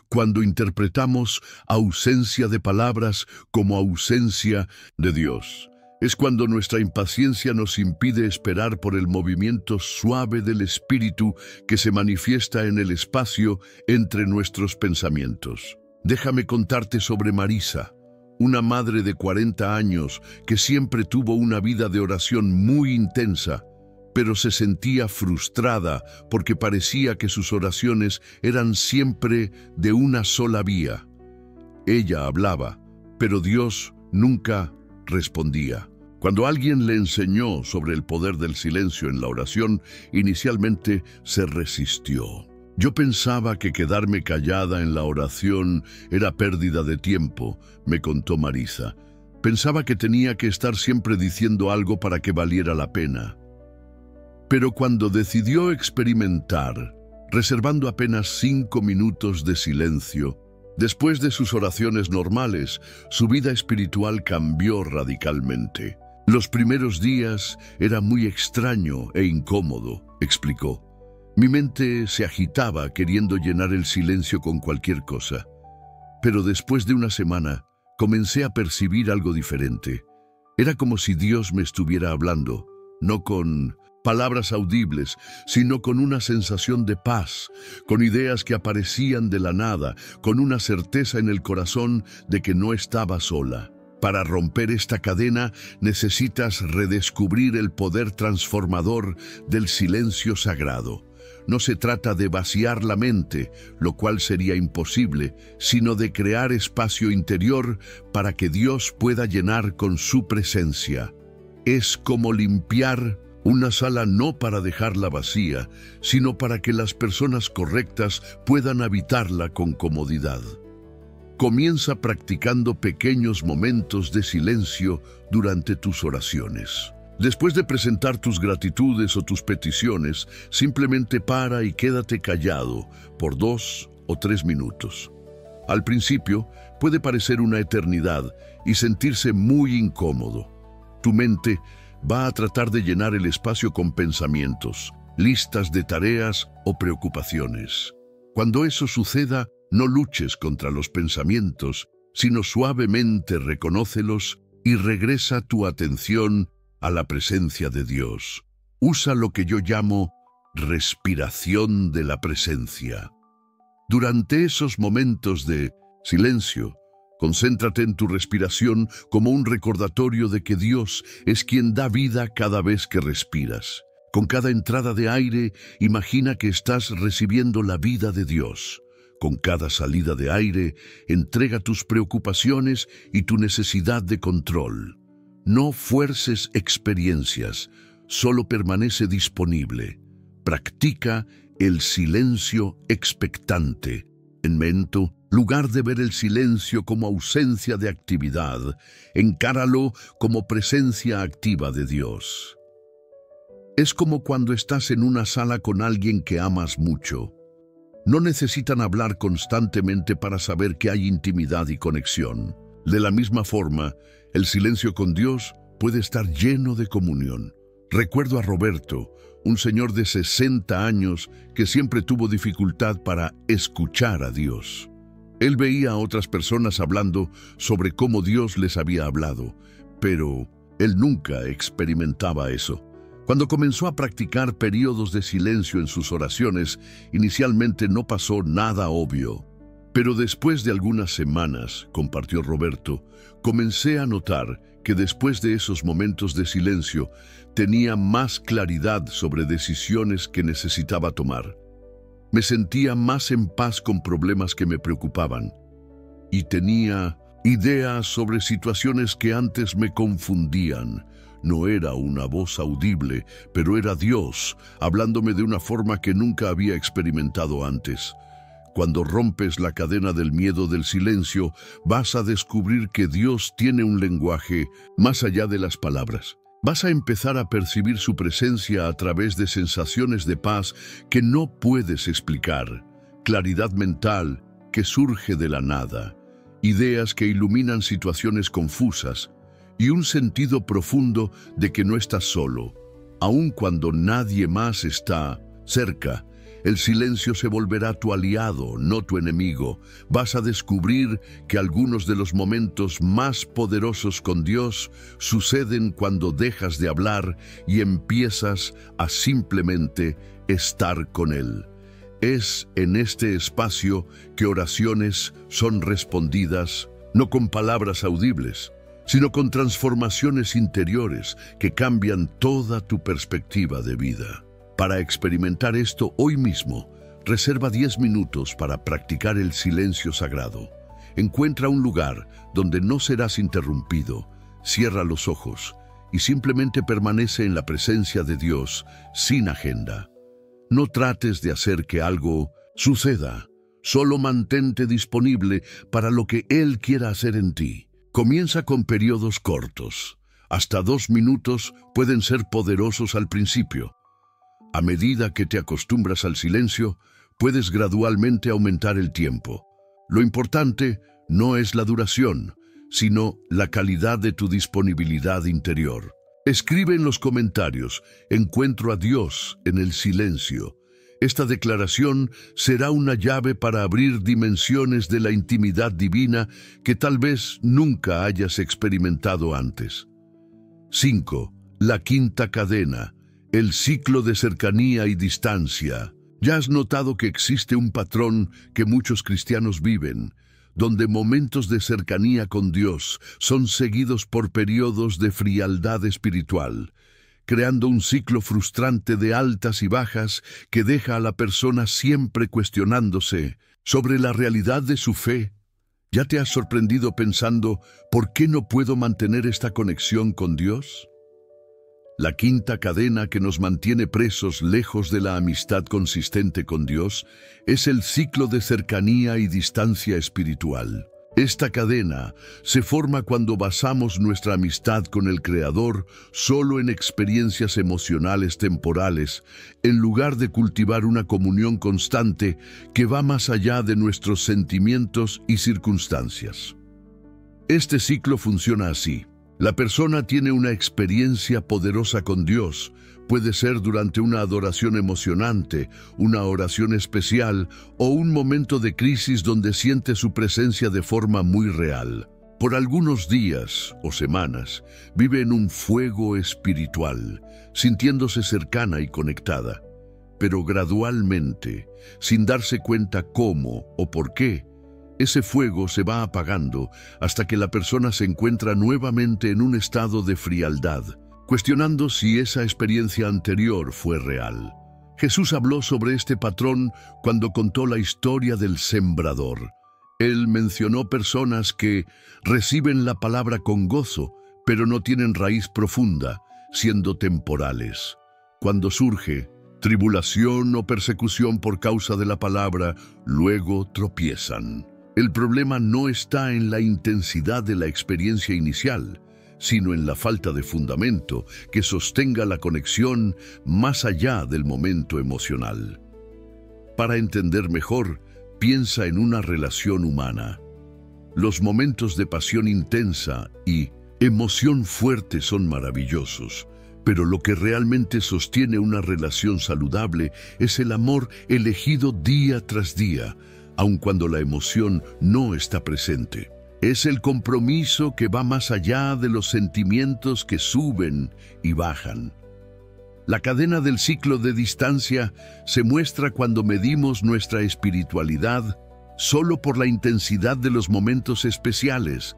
cuando interpretamos ausencia de palabras como ausencia de Dios. Es cuando nuestra impaciencia nos impide esperar por el movimiento suave del Espíritu que se manifiesta en el espacio entre nuestros pensamientos. Déjame contarte sobre Marisa, una madre de 40 años que siempre tuvo una vida de oración muy intensa, pero se sentía frustrada porque parecía que sus oraciones eran siempre de una sola vía. Ella hablaba, pero Dios nunca respondía. Cuando alguien le enseñó sobre el poder del silencio en la oración, inicialmente se resistió. Yo pensaba que quedarme callada en la oración era pérdida de tiempo, me contó Marisa. Pensaba que tenía que estar siempre diciendo algo para que valiera la pena. Pero cuando decidió experimentar, reservando apenas 5 minutos de silencio, después de sus oraciones normales, su vida espiritual cambió radicalmente. Los primeros días era muy extraño e incómodo, explicó. Mi mente se agitaba queriendo llenar el silencio con cualquier cosa. Pero después de una semana, comencé a percibir algo diferente. Era como si Dios me estuviera hablando, no con palabras audibles, sino con una sensación de paz, con ideas que aparecían de la nada, con una certeza en el corazón de que no estaba sola. Para romper esta cadena necesitas redescubrir el poder transformador del silencio sagrado. No se trata de vaciar la mente, lo cual sería imposible, sino de crear espacio interior para que Dios pueda llenar con su presencia. Es como limpiar una sala no para dejarla vacía, sino para que las personas correctas puedan habitarla con comodidad. Comienza practicando pequeños momentos de silencio durante tus oraciones. Después de presentar tus gratitudes o tus peticiones, simplemente para y quédate callado por 2 o 3 minutos. Al principio puede parecer una eternidad y sentirse muy incómodo. Tu mente va a tratar de llenar el espacio con pensamientos, listas de tareas o preocupaciones. Cuando eso suceda, no luches contra los pensamientos, sino suavemente reconócelos y regresa tu atención a la presencia de Dios. Usa lo que yo llamo respiración de la presencia. Durante esos momentos de silencio, concéntrate en tu respiración como un recordatorio de que Dios es quien da vida cada vez que respiras. Con cada entrada de aire, imagina que estás recibiendo la vida de Dios. Con cada salida de aire, entrega tus preocupaciones y tu necesidad de control. No fuerces experiencias, solo permanece disponible. Practica el silencio expectante. En lugar de ver el silencio como ausencia de actividad, encáralo como presencia activa de Dios. Es como cuando estás en una sala con alguien que amas mucho. No necesitan hablar constantemente para saber que hay intimidad y conexión. De la misma forma, el silencio con Dios puede estar lleno de comunión. Recuerdo a Roberto, un señor de 60 años que siempre tuvo dificultad para escuchar a Dios. Él veía a otras personas hablando sobre cómo Dios les había hablado, pero Él nunca experimentaba eso. Cuando comenzó a practicar periodos de silencio en sus oraciones, inicialmente no pasó nada obvio. Pero después de algunas semanas, compartió Roberto, comencé a notar que después de esos momentos de silencio, tenía más claridad sobre decisiones que necesitaba tomar. Me sentía más en paz con problemas que me preocupaban. Y tenía ideas sobre situaciones que antes me confundían. No era una voz audible, pero era Dios, hablándome de una forma que nunca había experimentado antes. Cuando rompes la cadena del miedo del silencio, vas a descubrir que Dios tiene un lenguaje más allá de las palabras. Vas a empezar a percibir su presencia a través de sensaciones de paz que no puedes explicar, claridad mental que surge de la nada, ideas que iluminan situaciones confusas y un sentido profundo de que no estás solo, aun cuando nadie más está cerca. El silencio se volverá tu aliado, no tu enemigo. Vas a descubrir que algunos de los momentos más poderosos con Dios suceden cuando dejas de hablar y empiezas a simplemente estar con Él. Es en este espacio que oraciones son respondidas, no con palabras audibles, sino con transformaciones interiores que cambian toda tu perspectiva de vida. Para experimentar esto hoy mismo, reserva 10 minutos para practicar el silencio sagrado. Encuentra un lugar donde no serás interrumpido, cierra los ojos y simplemente permanece en la presencia de Dios sin agenda. No trates de hacer que algo suceda, solo mantente disponible para lo que Él quiera hacer en ti. Comienza con periodos cortos. Hasta 2 minutos pueden ser poderosos al principio. A medida que te acostumbras al silencio, puedes gradualmente aumentar el tiempo. Lo importante no es la duración, sino la calidad de tu disponibilidad interior. Escribe en los comentarios, encuentro a Dios en el silencio. Esta declaración será una llave para abrir dimensiones de la intimidad divina que tal vez nunca hayas experimentado antes. 5. La quinta cadena. El ciclo de cercanía y distancia. Ya has notado que existe un patrón que muchos cristianos viven, donde momentos de cercanía con Dios son seguidos por periodos de frialdad espiritual, creando un ciclo frustrante de altas y bajas que deja a la persona siempre cuestionándose sobre la realidad de su fe. ¿Ya te has sorprendido pensando, ¿por qué no puedo mantener esta conexión con Dios? La quinta cadena que nos mantiene presos lejos de la amistad consistente con Dios es el ciclo de cercanía y distancia espiritual. Esta cadena se forma cuando basamos nuestra amistad con el Creador solo en experiencias emocionales temporales, en lugar de cultivar una comunión constante que va más allá de nuestros sentimientos y circunstancias. Este ciclo funciona así. La persona tiene una experiencia poderosa con Dios. Puede ser durante una adoración emocionante, una oración especial o un momento de crisis donde siente su presencia de forma muy real. Por algunos días o semanas vive en un fuego espiritual, sintiéndose cercana y conectada. Pero gradualmente, sin darse cuenta cómo o por qué, ese fuego se va apagando hasta que la persona se encuentra nuevamente en un estado de frialdad, cuestionando si esa experiencia anterior fue real. Jesús habló sobre este patrón cuando contó la historia del sembrador. Él mencionó personas que reciben la palabra con gozo, pero no tienen raíz profunda, siendo temporales. Cuando surge tribulación o persecución por causa de la palabra, luego tropiezan. El problema no está en la intensidad de la experiencia inicial, sino en la falta de fundamento que sostenga la conexión más allá del momento emocional. Para entender mejor, piensa en una relación humana. Los momentos de pasión intensa y emoción fuerte son maravillosos, pero lo que realmente sostiene una relación saludable es el amor elegido día tras día, aun cuando la emoción no está presente. Es el compromiso que va más allá de los sentimientos que suben y bajan. La cadena del ciclo de distancia se muestra cuando medimos nuestra espiritualidad solo por la intensidad de los momentos especiales,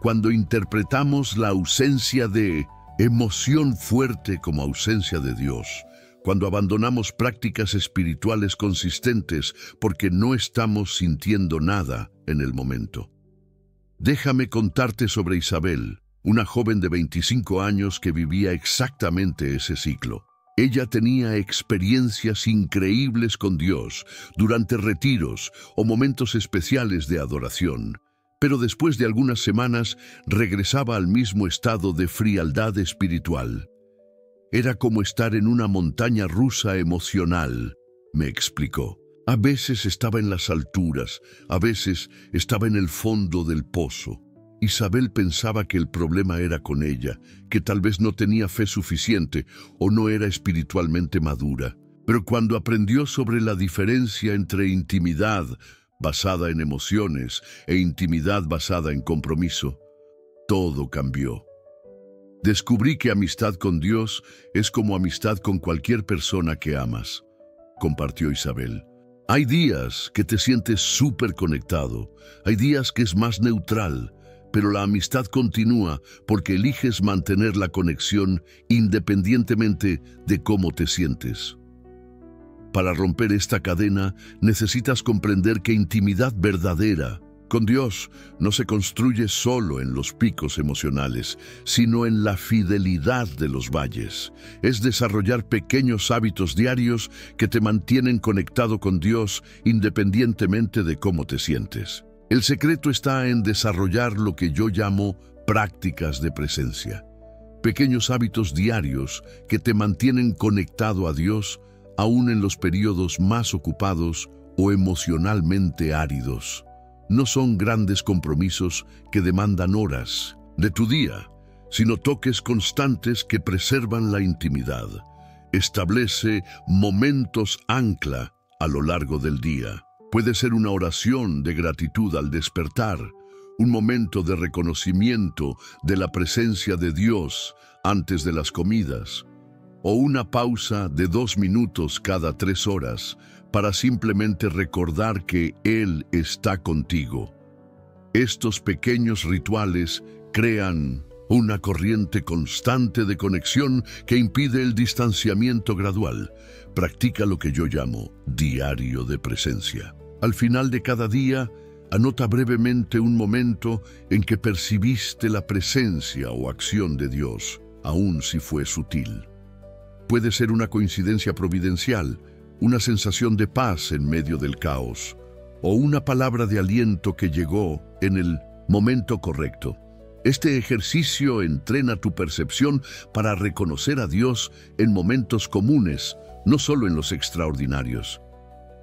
cuando interpretamos la ausencia de emoción fuerte como ausencia de Dios, cuando abandonamos prácticas espirituales consistentes porque no estamos sintiendo nada en el momento. Déjame contarte sobre Isabel, una joven de 25 años que vivía exactamente ese ciclo. Ella tenía experiencias increíbles con Dios durante retiros o momentos especiales de adoración, pero después de algunas semanas regresaba al mismo estado de frialdad espiritual. Era como estar en una montaña rusa emocional, me explicó. A veces estaba en las alturas, a veces estaba en el fondo del pozo. Isabel pensaba que el problema era con ella, que tal vez no tenía fe suficiente o no era espiritualmente madura. Pero cuando aprendió sobre la diferencia entre intimidad basada en emociones e intimidad basada en compromiso, todo cambió. Descubrí que amistad con Dios es como amistad con cualquier persona que amas, compartió Isabel. Hay días que te sientes súper conectado, hay días que es más neutral, pero la amistad continúa porque eliges mantener la conexión independientemente de cómo te sientes. Para romper esta cadena, necesitas comprender que intimidad verdadera con Dios no se construye solo en los picos emocionales, sino en la fidelidad de los valles. Es desarrollar pequeños hábitos diarios que te mantienen conectado con Dios independientemente de cómo te sientes. El secreto está en desarrollar lo que yo llamo prácticas de presencia. Pequeños hábitos diarios que te mantienen conectado a Dios aún en los periodos más ocupados o emocionalmente áridos. No son grandes compromisos que demandan horas de tu día, sino toques constantes que preservan la intimidad. Establece momentos ancla a lo largo del día. Puede ser una oración de gratitud al despertar, un momento de reconocimiento de la presencia de Dios antes de las comidas, o una pausa de 2 minutos cada 3 horas para simplemente recordar que Él está contigo. Estos pequeños rituales crean una corriente constante de conexión que impide el distanciamiento gradual. Practica lo que yo llamo diario de presencia. Al final de cada día, anota brevemente un momento en que percibiste la presencia o acción de Dios, aun si fue sutil. Puede ser una coincidencia providencial, una sensación de paz en medio del caos, o una palabra de aliento que llegó en el momento correcto. Este ejercicio entrena tu percepción para reconocer a Dios en momentos comunes, no solo en los extraordinarios.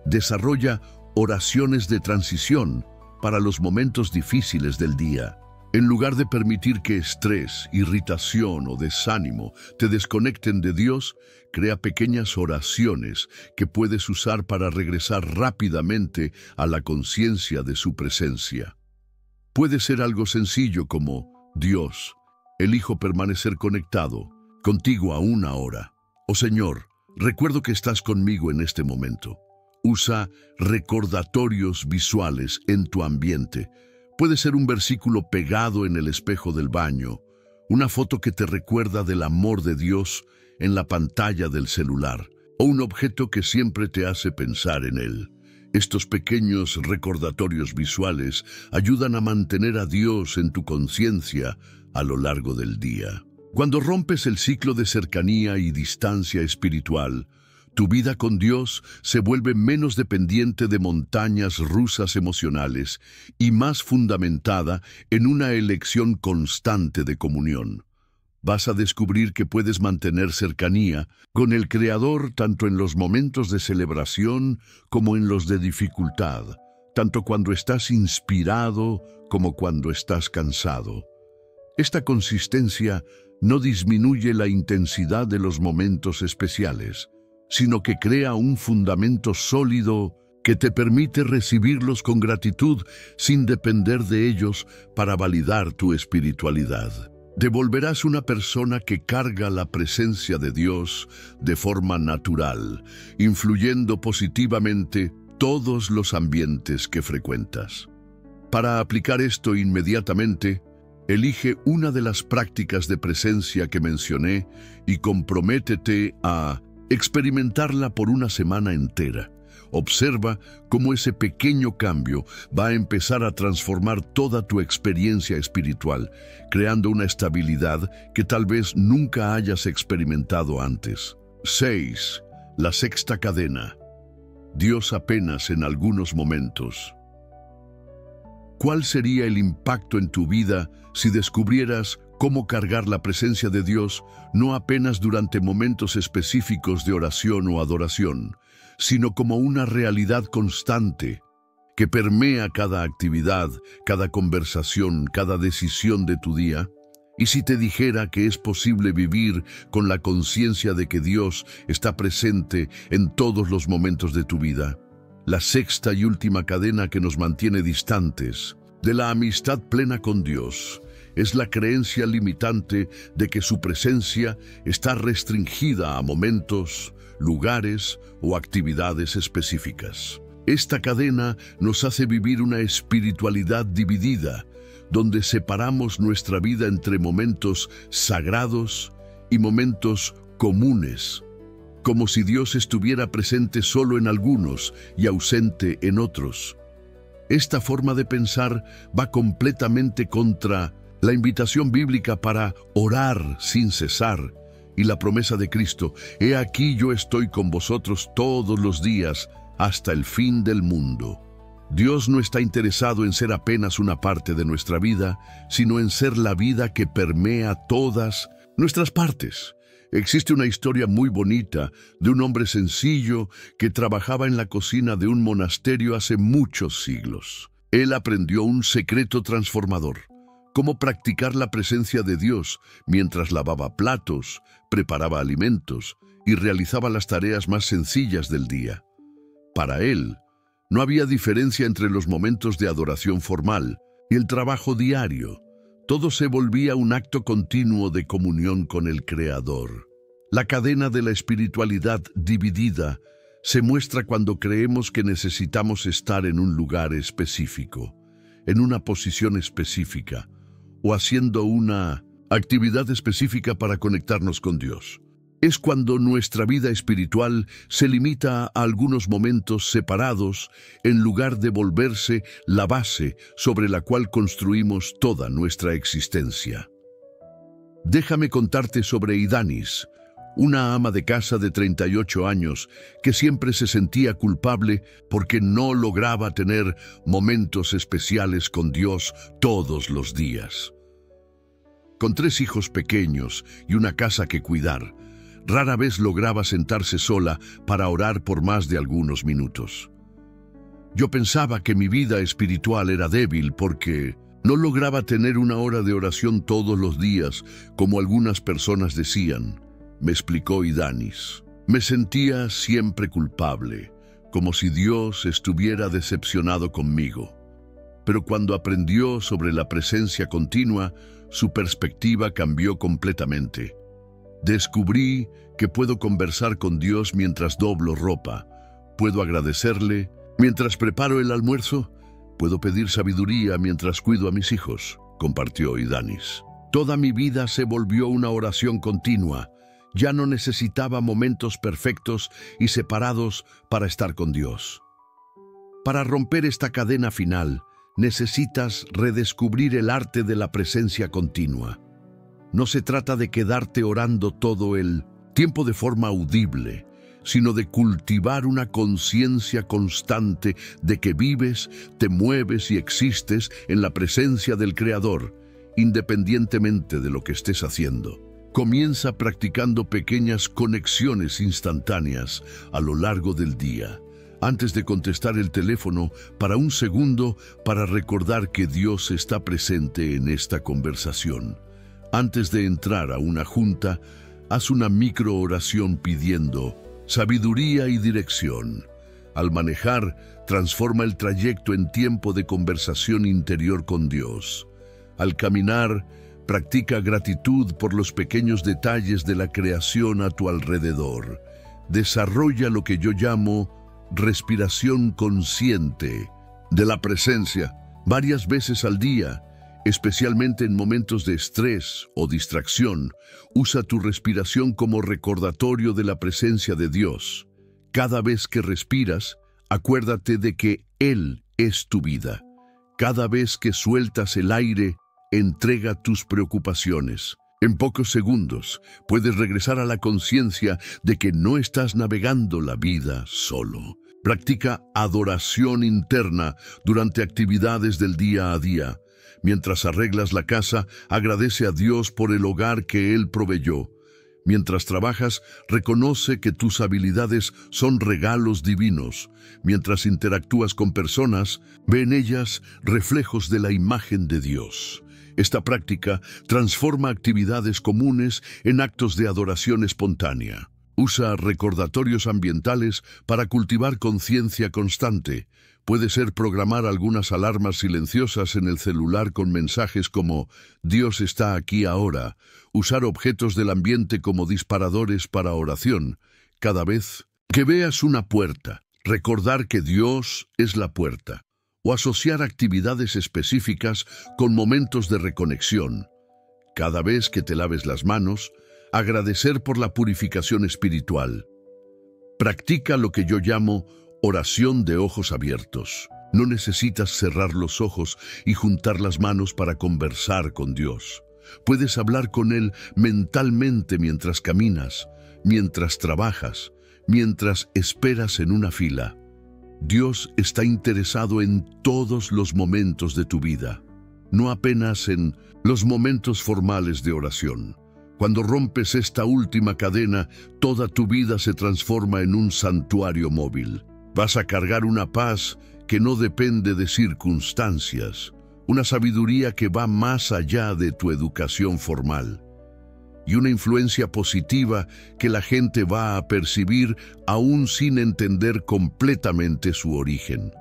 Desarrolla oraciones de transición para los momentos difíciles del día. En lugar de permitir que estrés, irritación o desánimo te desconecten de Dios, crea pequeñas oraciones que puedes usar para regresar rápidamente a la conciencia de su presencia. Puede ser algo sencillo como: Dios, elijo permanecer conectado contigo aún ahora. O Señor, recuerdo que estás conmigo en este momento. Usa recordatorios visuales en tu ambiente. Puede ser un versículo pegado en el espejo del baño, una foto que te recuerda del amor de Dios en la pantalla del celular, o un objeto que siempre te hace pensar en Él. Estos pequeños recordatorios visuales ayudan a mantener a Dios en tu conciencia a lo largo del día. Cuando rompes el ciclo de cercanía y distancia espiritual, tu vida con Dios se vuelve menos dependiente de montañas rusas emocionales y más fundamentada en una elección constante de comunión. Vas a descubrir que puedes mantener cercanía con el Creador tanto en los momentos de celebración como en los de dificultad, tanto cuando estás inspirado como cuando estás cansado. Esta consistencia no disminuye la intensidad de los momentos especiales, sino que crea un fundamento sólido que te permite recibirlos con gratitud sin depender de ellos para validar tu espiritualidad. Te volverás una persona que carga la presencia de Dios de forma natural, influyendo positivamente todos los ambientes que frecuentas. Para aplicar esto inmediatamente, elige una de las prácticas de presencia que mencioné y comprométete a experimentarla por una semana entera. Observa cómo ese pequeño cambio va a empezar a transformar toda tu experiencia espiritual, creando una estabilidad que tal vez nunca hayas experimentado antes. 6. La sexta cadena. Dios apenas en algunos momentos. ¿Cuál sería el impacto en tu vida si descubrieras cómo cargar la presencia de Dios no apenas durante momentos específicos de oración o adoración, sino como una realidad constante que permea cada actividad, cada conversación, cada decisión de tu día? ¿Y si te dijera que es posible vivir con la conciencia de que Dios está presente en todos los momentos de tu vida? La sexta y última cadena que nos mantiene distantes de la amistad plena con Dios es la creencia limitante de que su presencia está restringida a momentos, lugares o actividades específicas. Esta cadena nos hace vivir una espiritualidad dividida, donde separamos nuestra vida entre momentos sagrados y momentos comunes, como si Dios estuviera presente solo en algunos y ausente en otros. Esta forma de pensar va completamente contra la invitación bíblica para orar sin cesar y la promesa de Cristo: «He aquí yo estoy con vosotros todos los días hasta el fin del mundo». Dios no está interesado en ser apenas una parte de nuestra vida, sino en ser la vida que permea todas nuestras partes. Existe una historia muy bonita de un hombre sencillo que trabajaba en la cocina de un monasterio hace muchos siglos. Él aprendió un secreto transformador: cómo practicar la presencia de Dios mientras lavaba platos, preparaba alimentos y realizaba las tareas más sencillas del día. Para él, no había diferencia entre los momentos de adoración formal y el trabajo diario. Todo se volvía un acto continuo de comunión con el Creador. La cadena de la espiritualidad dividida se muestra cuando creemos que necesitamos estar en un lugar específico, en una posición específica, o haciendo una actividad específica para conectarnos con Dios. Es cuando nuestra vida espiritual se limita a algunos momentos separados en lugar de volverse la base sobre la cual construimos toda nuestra existencia. Déjame contarte sobre Idanis, una ama de casa de 38 años que siempre se sentía culpable porque no lograba tener momentos especiales con Dios todos los días. Con 3 hijos pequeños y una casa que cuidar, rara vez lograba sentarse sola para orar por más de algunos minutos. Yo pensaba que mi vida espiritual era débil porque no lograba tener una hora de oración todos los días, como algunas personas decían, me explicó Idanis. Me sentía siempre culpable, como si Dios estuviera decepcionado conmigo. Pero cuando aprendió sobre la presencia continua, su perspectiva cambió completamente. Descubrí que puedo conversar con Dios mientras doblo ropa, puedo agradecerle mientras preparo el almuerzo, puedo pedir sabiduría mientras cuido a mis hijos, compartió Idanis. Toda mi vida se volvió una oración continua. Ya no necesitaba momentos perfectos y separados para estar con Dios. Para romper esta cadena final, necesitas redescubrir el arte de la presencia continua. No se trata de quedarte orando todo el tiempo de forma audible, sino de cultivar una conciencia constante de que vives, te mueves y existes en la presencia del Creador, independientemente de lo que estés haciendo. Comienza practicando pequeñas conexiones instantáneas a lo largo del día, antes de contestar el teléfono, para un segundo para recordar que Dios está presente en esta conversación. Antes de entrar a una junta, haz una microoración pidiendo sabiduría y dirección. Al manejar, transforma el trayecto en tiempo de conversación interior con Dios. Al caminar, practica gratitud por los pequeños detalles de la creación a tu alrededor. Desarrolla lo que yo llamo respiración consciente de la presencia varias veces al día, especialmente en momentos de estrés o distracción. Usa tu respiración como recordatorio de la presencia de Dios. Cada vez que respiras, acuérdate de que Él es tu vida. Cada vez que sueltas el aire, entrega tus preocupaciones. En pocos segundos, puedes regresar a la conciencia de que no estás navegando la vida solo. Practica adoración interna durante actividades del día a día. Mientras arreglas la casa, agradece a Dios por el hogar que Él proveyó. Mientras trabajas, reconoce que tus habilidades son regalos divinos. Mientras interactúas con personas, ve en ellas reflejos de la imagen de Dios. Esta práctica transforma actividades comunes en actos de adoración espontánea. Usa recordatorios ambientales para cultivar conciencia constante. Puede ser programar algunas alarmas silenciosas en el celular con mensajes como «Dios está aquí ahora», usar objetos del ambiente como disparadores para oración. Cada vez que veas una puerta, recordar que Dios es la puerta, o asociar actividades específicas con momentos de reconexión. Cada vez que te laves las manos, agradecer por la purificación espiritual. Practica lo que yo llamo oración de ojos abiertos. No necesitas cerrar los ojos y juntar las manos para conversar con Dios. Puedes hablar con Él mentalmente mientras caminas, mientras trabajas, mientras esperas en una fila. Dios está interesado en todos los momentos de tu vida, no apenas en los momentos formales de oración. Cuando rompes esta última cadena, toda tu vida se transforma en un santuario móvil. Vas a cargar una paz que no depende de circunstancias, una sabiduría que va más allá de tu educación formal, y una influencia positiva que la gente va a percibir aún sin entender completamente su origen.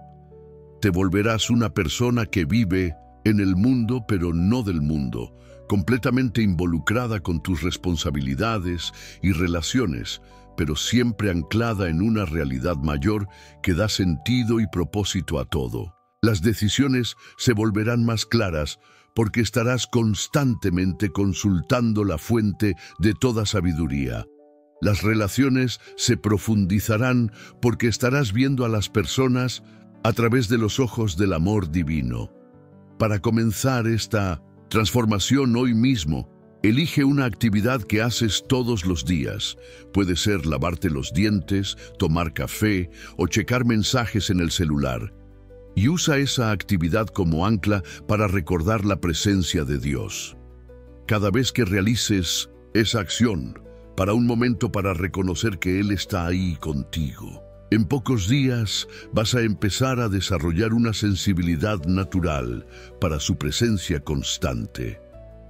Te volverás una persona que vive en el mundo pero no del mundo, completamente involucrada con tus responsabilidades y relaciones, pero siempre anclada en una realidad mayor que da sentido y propósito a todo. Las decisiones se volverán más claras porque estarás constantemente consultando la fuente de toda sabiduría. Las relaciones se profundizarán porque estarás viendo a las personas a través de los ojos del amor divino. Para comenzar esta transformación hoy mismo, elige una actividad que haces todos los días. Puede ser lavarte los dientes, tomar café o checar mensajes en el celular. Y usa esa actividad como ancla para recordar la presencia de Dios. Cada vez que realices esa acción, para un momento para reconocer que Él está ahí contigo. En pocos días vas a empezar a desarrollar una sensibilidad natural para su presencia constante.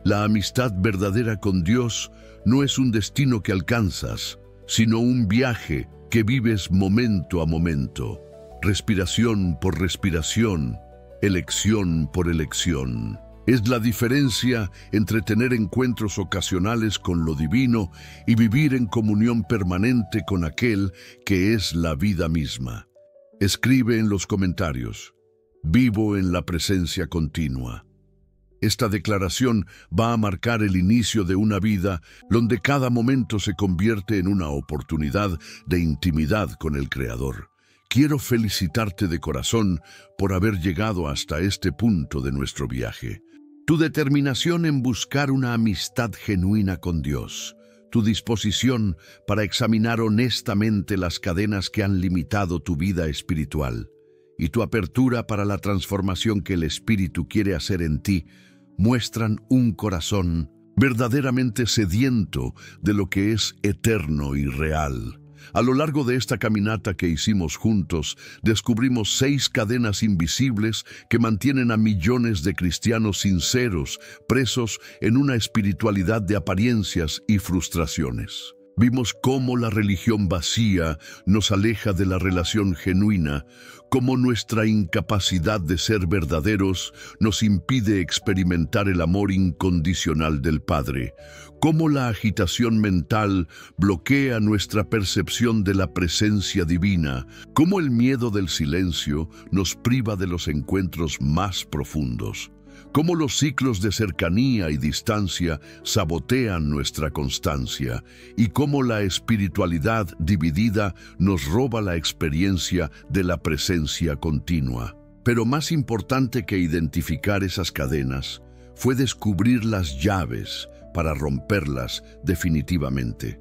La amistad verdadera con Dios no es un destino que alcanzas, sino un viaje que vives momento a momento, respiración por respiración, elección por elección. Es la diferencia entre tener encuentros ocasionales con lo divino y vivir en comunión permanente con aquel que es la vida misma. Escribe en los comentarios: vivo en la presencia continua. Esta declaración va a marcar el inicio de una vida donde cada momento se convierte en una oportunidad de intimidad con el Creador. Quiero felicitarte de corazón por haber llegado hasta este punto de nuestro viaje. Tu determinación en buscar una amistad genuina con Dios, tu disposición para examinar honestamente las cadenas que han limitado tu vida espiritual y tu apertura para la transformación que el Espíritu quiere hacer en ti, muestran un corazón verdaderamente sediento de lo que es eterno y real. A lo largo de esta caminata que hicimos juntos, descubrimos 6 cadenas invisibles que mantienen a millones de cristianos sinceros, presos en una espiritualidad de apariencias y frustraciones. Vimos cómo la religión vacía nos aleja de la relación genuina, cómo nuestra incapacidad de ser verdaderos nos impide experimentar el amor incondicional del Padre, cómo la agitación mental bloquea nuestra percepción de la presencia divina, cómo el miedo del silencio nos priva de los encuentros más profundos. Cómo los ciclos de cercanía y distancia sabotean nuestra constancia y cómo la espiritualidad dividida nos roba la experiencia de la presencia continua. Pero más importante que identificar esas cadenas fue descubrir las llaves para romperlas definitivamente.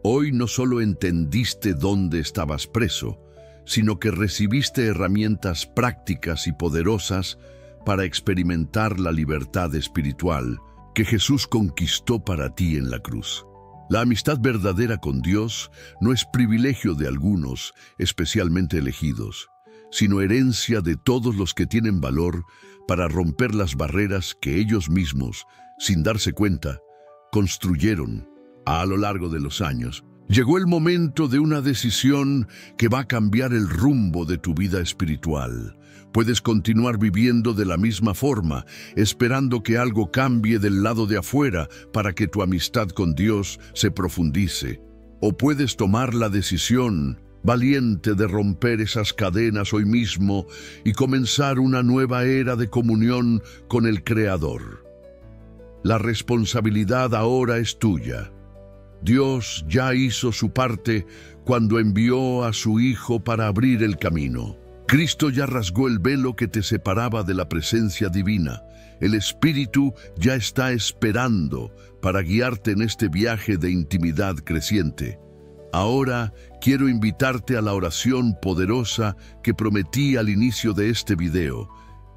Hoy no solo entendiste dónde estabas preso, sino que recibiste herramientas prácticas y poderosas para experimentar la libertad espiritual que Jesús conquistó para ti en la cruz. La amistad verdadera con Dios no es privilegio de algunos, especialmente elegidos, sino herencia de todos los que tienen valor para romper las barreras que ellos mismos, sin darse cuenta, construyeron a lo largo de los años. Llegó el momento de una decisión que va a cambiar el rumbo de tu vida espiritual. Puedes continuar viviendo de la misma forma, esperando que algo cambie del lado de afuera para que tu amistad con Dios se profundice. O puedes tomar la decisión valiente de romper esas cadenas hoy mismo y comenzar una nueva era de comunión con el Creador. La responsabilidad ahora es tuya. Dios ya hizo su parte cuando envió a su Hijo para abrir el camino. Cristo ya rasgó el velo que te separaba de la presencia divina. El Espíritu ya está esperando para guiarte en este viaje de intimidad creciente. Ahora quiero invitarte a la oración poderosa que prometí al inicio de este video.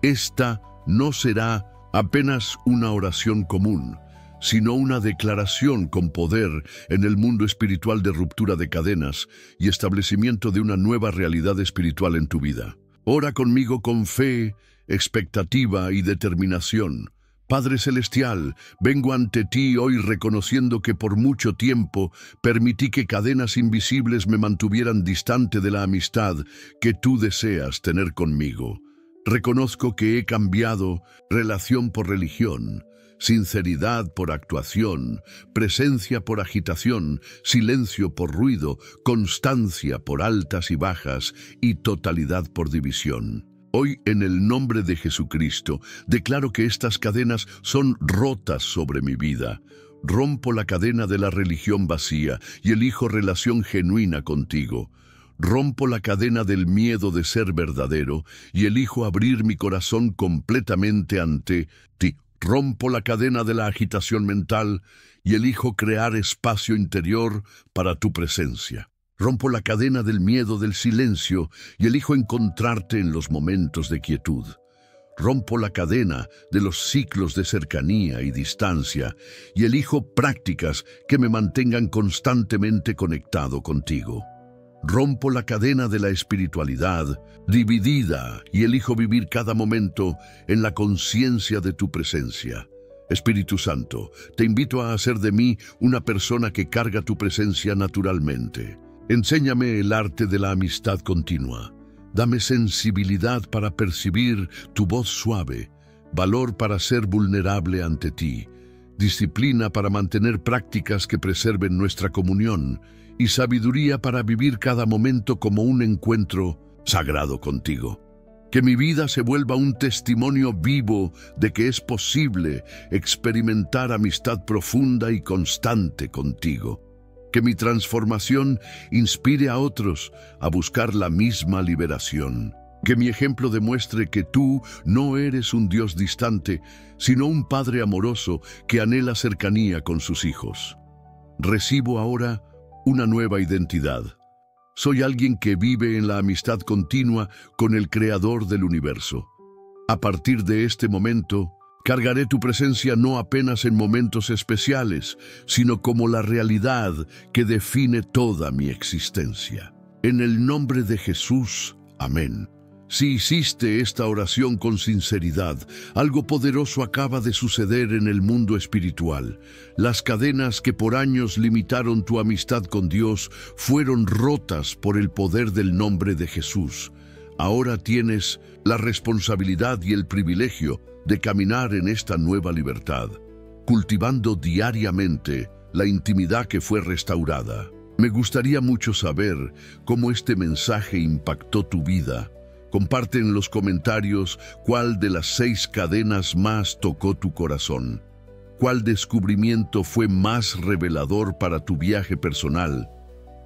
Esta no será apenas una oración común, sino una declaración con poder en el mundo espiritual de ruptura de cadenas y establecimiento de una nueva realidad espiritual en tu vida. Ora conmigo con fe, expectativa y determinación. Padre Celestial, vengo ante ti hoy reconociendo que por mucho tiempo permití que cadenas invisibles me mantuvieran distante de la amistad que tú deseas tener conmigo. Reconozco que he cambiado relación por religión, sinceridad por actuación, presencia por agitación, silencio por ruido, constancia por altas y bajas y totalidad por división. Hoy, en el nombre de Jesucristo, declaro que estas cadenas son rotas sobre mi vida. Rompo la cadena de la religión vacía y elijo relación genuina contigo. Rompo la cadena del miedo de ser verdadero y elijo abrir mi corazón completamente ante ti. Rompo la cadena de la agitación mental y elijo crear espacio interior para tu presencia. Rompo la cadena del miedo del silencio y elijo encontrarte en los momentos de quietud. Rompo la cadena de los ciclos de cercanía y distancia y elijo prácticas que me mantengan constantemente conectado contigo. Rompo la cadena de la espiritualidad dividida y elijo vivir cada momento en la conciencia de tu presencia. Espíritu Santo, te invito a hacer de mí una persona que carga tu presencia naturalmente. Enséñame el arte de la amistad continua. Dame sensibilidad para percibir tu voz suave, valor para ser vulnerable ante ti, disciplina para mantener prácticas que preserven nuestra comunión y sabiduría para vivir cada momento como un encuentro sagrado contigo. Que mi vida se vuelva un testimonio vivo de que es posible experimentar amistad profunda y constante contigo. Que mi transformación inspire a otros a buscar la misma liberación. Que mi ejemplo demuestre que tú no eres un Dios distante, sino un Padre amoroso que anhela cercanía con sus hijos. Recibo ahora una nueva identidad. Soy alguien que vive en la amistad continua con el Creador del universo. A partir de este momento, cargaré tu presencia no apenas en momentos especiales, sino como la realidad que define toda mi existencia. En el nombre de Jesús, amén. Si hiciste esta oración con sinceridad, algo poderoso acaba de suceder en el mundo espiritual. Las cadenas que por años limitaron tu amistad con Dios fueron rotas por el poder del nombre de Jesús. Ahora tienes la responsabilidad y el privilegio de caminar en esta nueva libertad, cultivando diariamente la intimidad que fue restaurada. Me gustaría mucho saber cómo este mensaje impactó tu vida. Comparte en los comentarios cuál de las 6 cadenas más tocó tu corazón. ¿Cuál descubrimiento fue más revelador para tu viaje personal?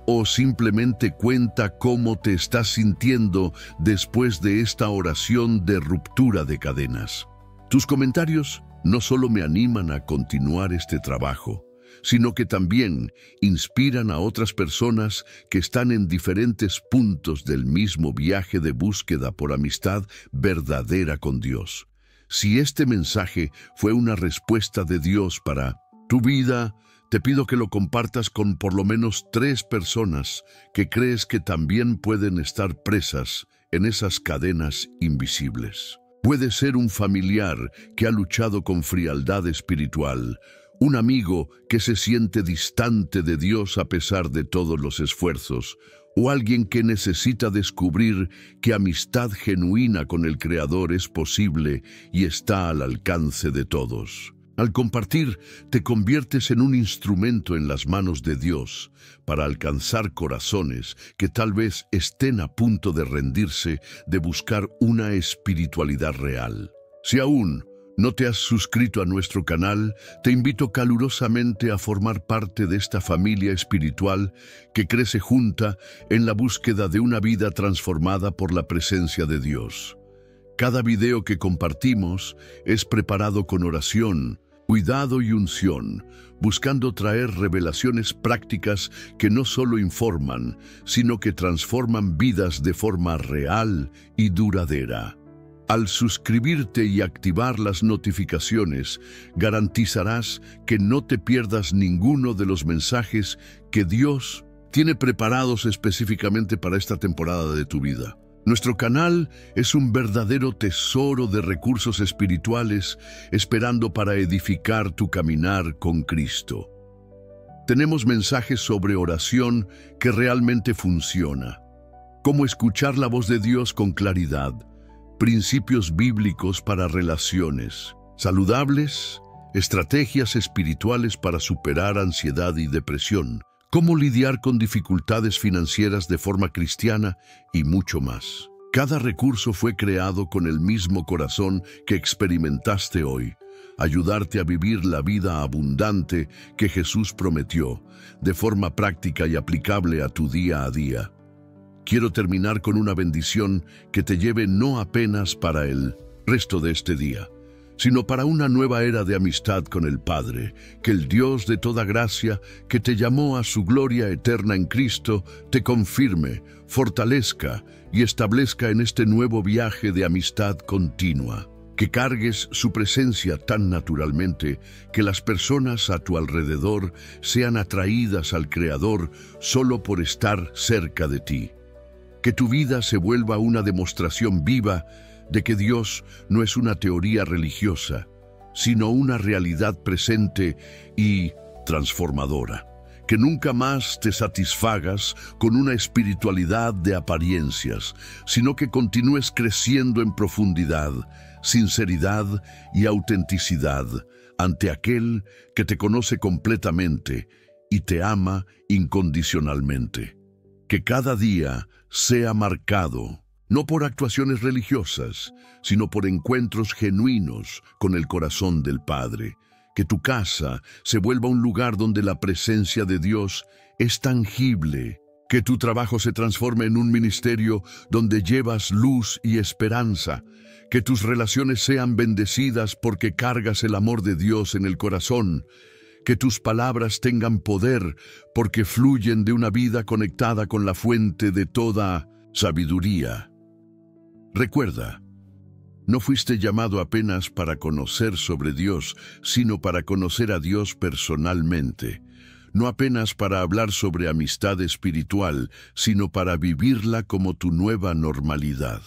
O simplemente cuenta cómo te estás sintiendo después de esta oración de ruptura de cadenas. Tus comentarios no solo me animan a continuar este trabajo, sino que también inspiran a otras personas que están en diferentes puntos del mismo viaje de búsqueda por amistad verdadera con Dios. Si este mensaje fue una respuesta de Dios para tu vida, te pido que lo compartas con por lo menos 3 personas que crees que también pueden estar presas en esas cadenas invisibles. Puede ser un familiar que ha luchado con frialdad espiritual, un amigo que se siente distante de Dios a pesar de todos los esfuerzos, o alguien que necesita descubrir que amistad genuina con el Creador es posible y está al alcance de todos. Al compartir, te conviertes en un instrumento en las manos de Dios para alcanzar corazones que tal vez estén a punto de rendirse, de buscar una espiritualidad real. Si aún no te has suscrito a nuestro canal, te invito calurosamente a formar parte de esta familia espiritual que crece junta en la búsqueda de una vida transformada por la presencia de Dios. Cada video que compartimos es preparado con oración, cuidado y unción, buscando traer revelaciones prácticas que no solo informan, sino que transforman vidas de forma real y duradera. Al suscribirte y activar las notificaciones, garantizarás que no te pierdas ninguno de los mensajes que Dios tiene preparados específicamente para esta temporada de tu vida. Nuestro canal es un verdadero tesoro de recursos espirituales esperando para edificar tu caminar con Cristo. Tenemos mensajes sobre oración que realmente funciona, cómo escuchar la voz de Dios con claridad, principios bíblicos para relaciones saludables, estrategias espirituales para superar ansiedad y depresión, cómo lidiar con dificultades financieras de forma cristiana y mucho más. Cada recurso fue creado con el mismo corazón que experimentaste hoy, ayudarte a vivir la vida abundante que Jesús prometió, de forma práctica y aplicable a tu día a día. Quiero terminar con una bendición que te lleve no apenas para el resto de este día, sino para una nueva era de amistad con el Padre. Que el Dios de toda gracia, que te llamó a su gloria eterna en Cristo, te confirme, fortalezca y establezca en este nuevo viaje de amistad continua. Que cargues su presencia tan naturalmente que las personas a tu alrededor sean atraídas al Creador solo por estar cerca de ti. Que tu vida se vuelva una demostración viva de que Dios no es una teoría religiosa, sino una realidad presente y transformadora. Que nunca más te satisfagas con una espiritualidad de apariencias, sino que continúes creciendo en profundidad, sinceridad y autenticidad ante aquel que te conoce completamente y te ama incondicionalmente. Que cada día sea marcado no por actuaciones religiosas, sino por encuentros genuinos con el corazón del Padre. Que tu casa se vuelva un lugar donde la presencia de Dios es tangible. Que tu trabajo se transforme en un ministerio donde llevas luz y esperanza. Que tus relaciones sean bendecidas porque cargas el amor de Dios en el corazón. Que tus palabras tengan poder porque fluyen de una vida conectada con la fuente de toda sabiduría. Recuerda, no fuiste llamado apenas para conocer sobre Dios, sino para conocer a Dios personalmente. No apenas para hablar sobre amistad espiritual, sino para vivirla como tu nueva normalidad.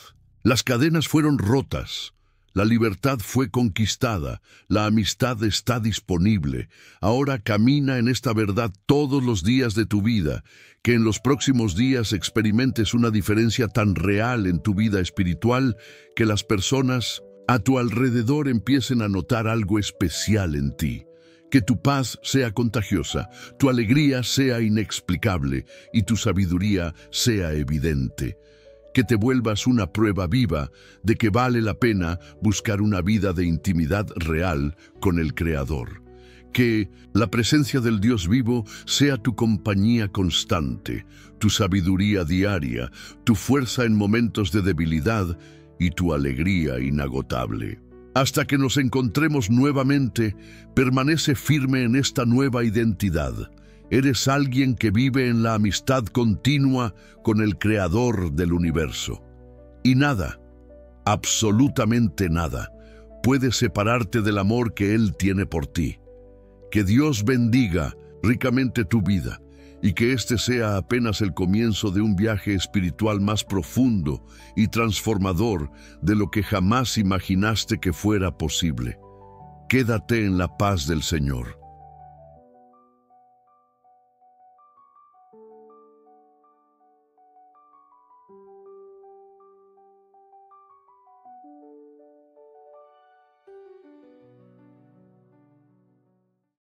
Las cadenas fueron rotas, la libertad fue conquistada, la amistad está disponible. Ahora camina en esta verdad todos los días de tu vida, que en los próximos días experimentes una diferencia tan real en tu vida espiritual que las personas a tu alrededor empiecen a notar algo especial en ti. Que tu paz sea contagiosa, tu alegría sea inexplicable y tu sabiduría sea evidente. Que te vuelvas una prueba viva de que vale la pena buscar una vida de intimidad real con el Creador. Que la presencia del Dios vivo sea tu compañía constante, tu sabiduría diaria, tu fuerza en momentos de debilidad y tu alegría inagotable. Hasta que nos encontremos nuevamente, permanece firme en esta nueva identidad. Eres alguien que vive en la amistad continua con el Creador del universo. Y nada, absolutamente nada, puede separarte del amor que Él tiene por ti. Que Dios bendiga ricamente tu vida y que este sea apenas el comienzo de un viaje espiritual más profundo y transformador de lo que jamás imaginaste que fuera posible. Quédate en la paz del Señor.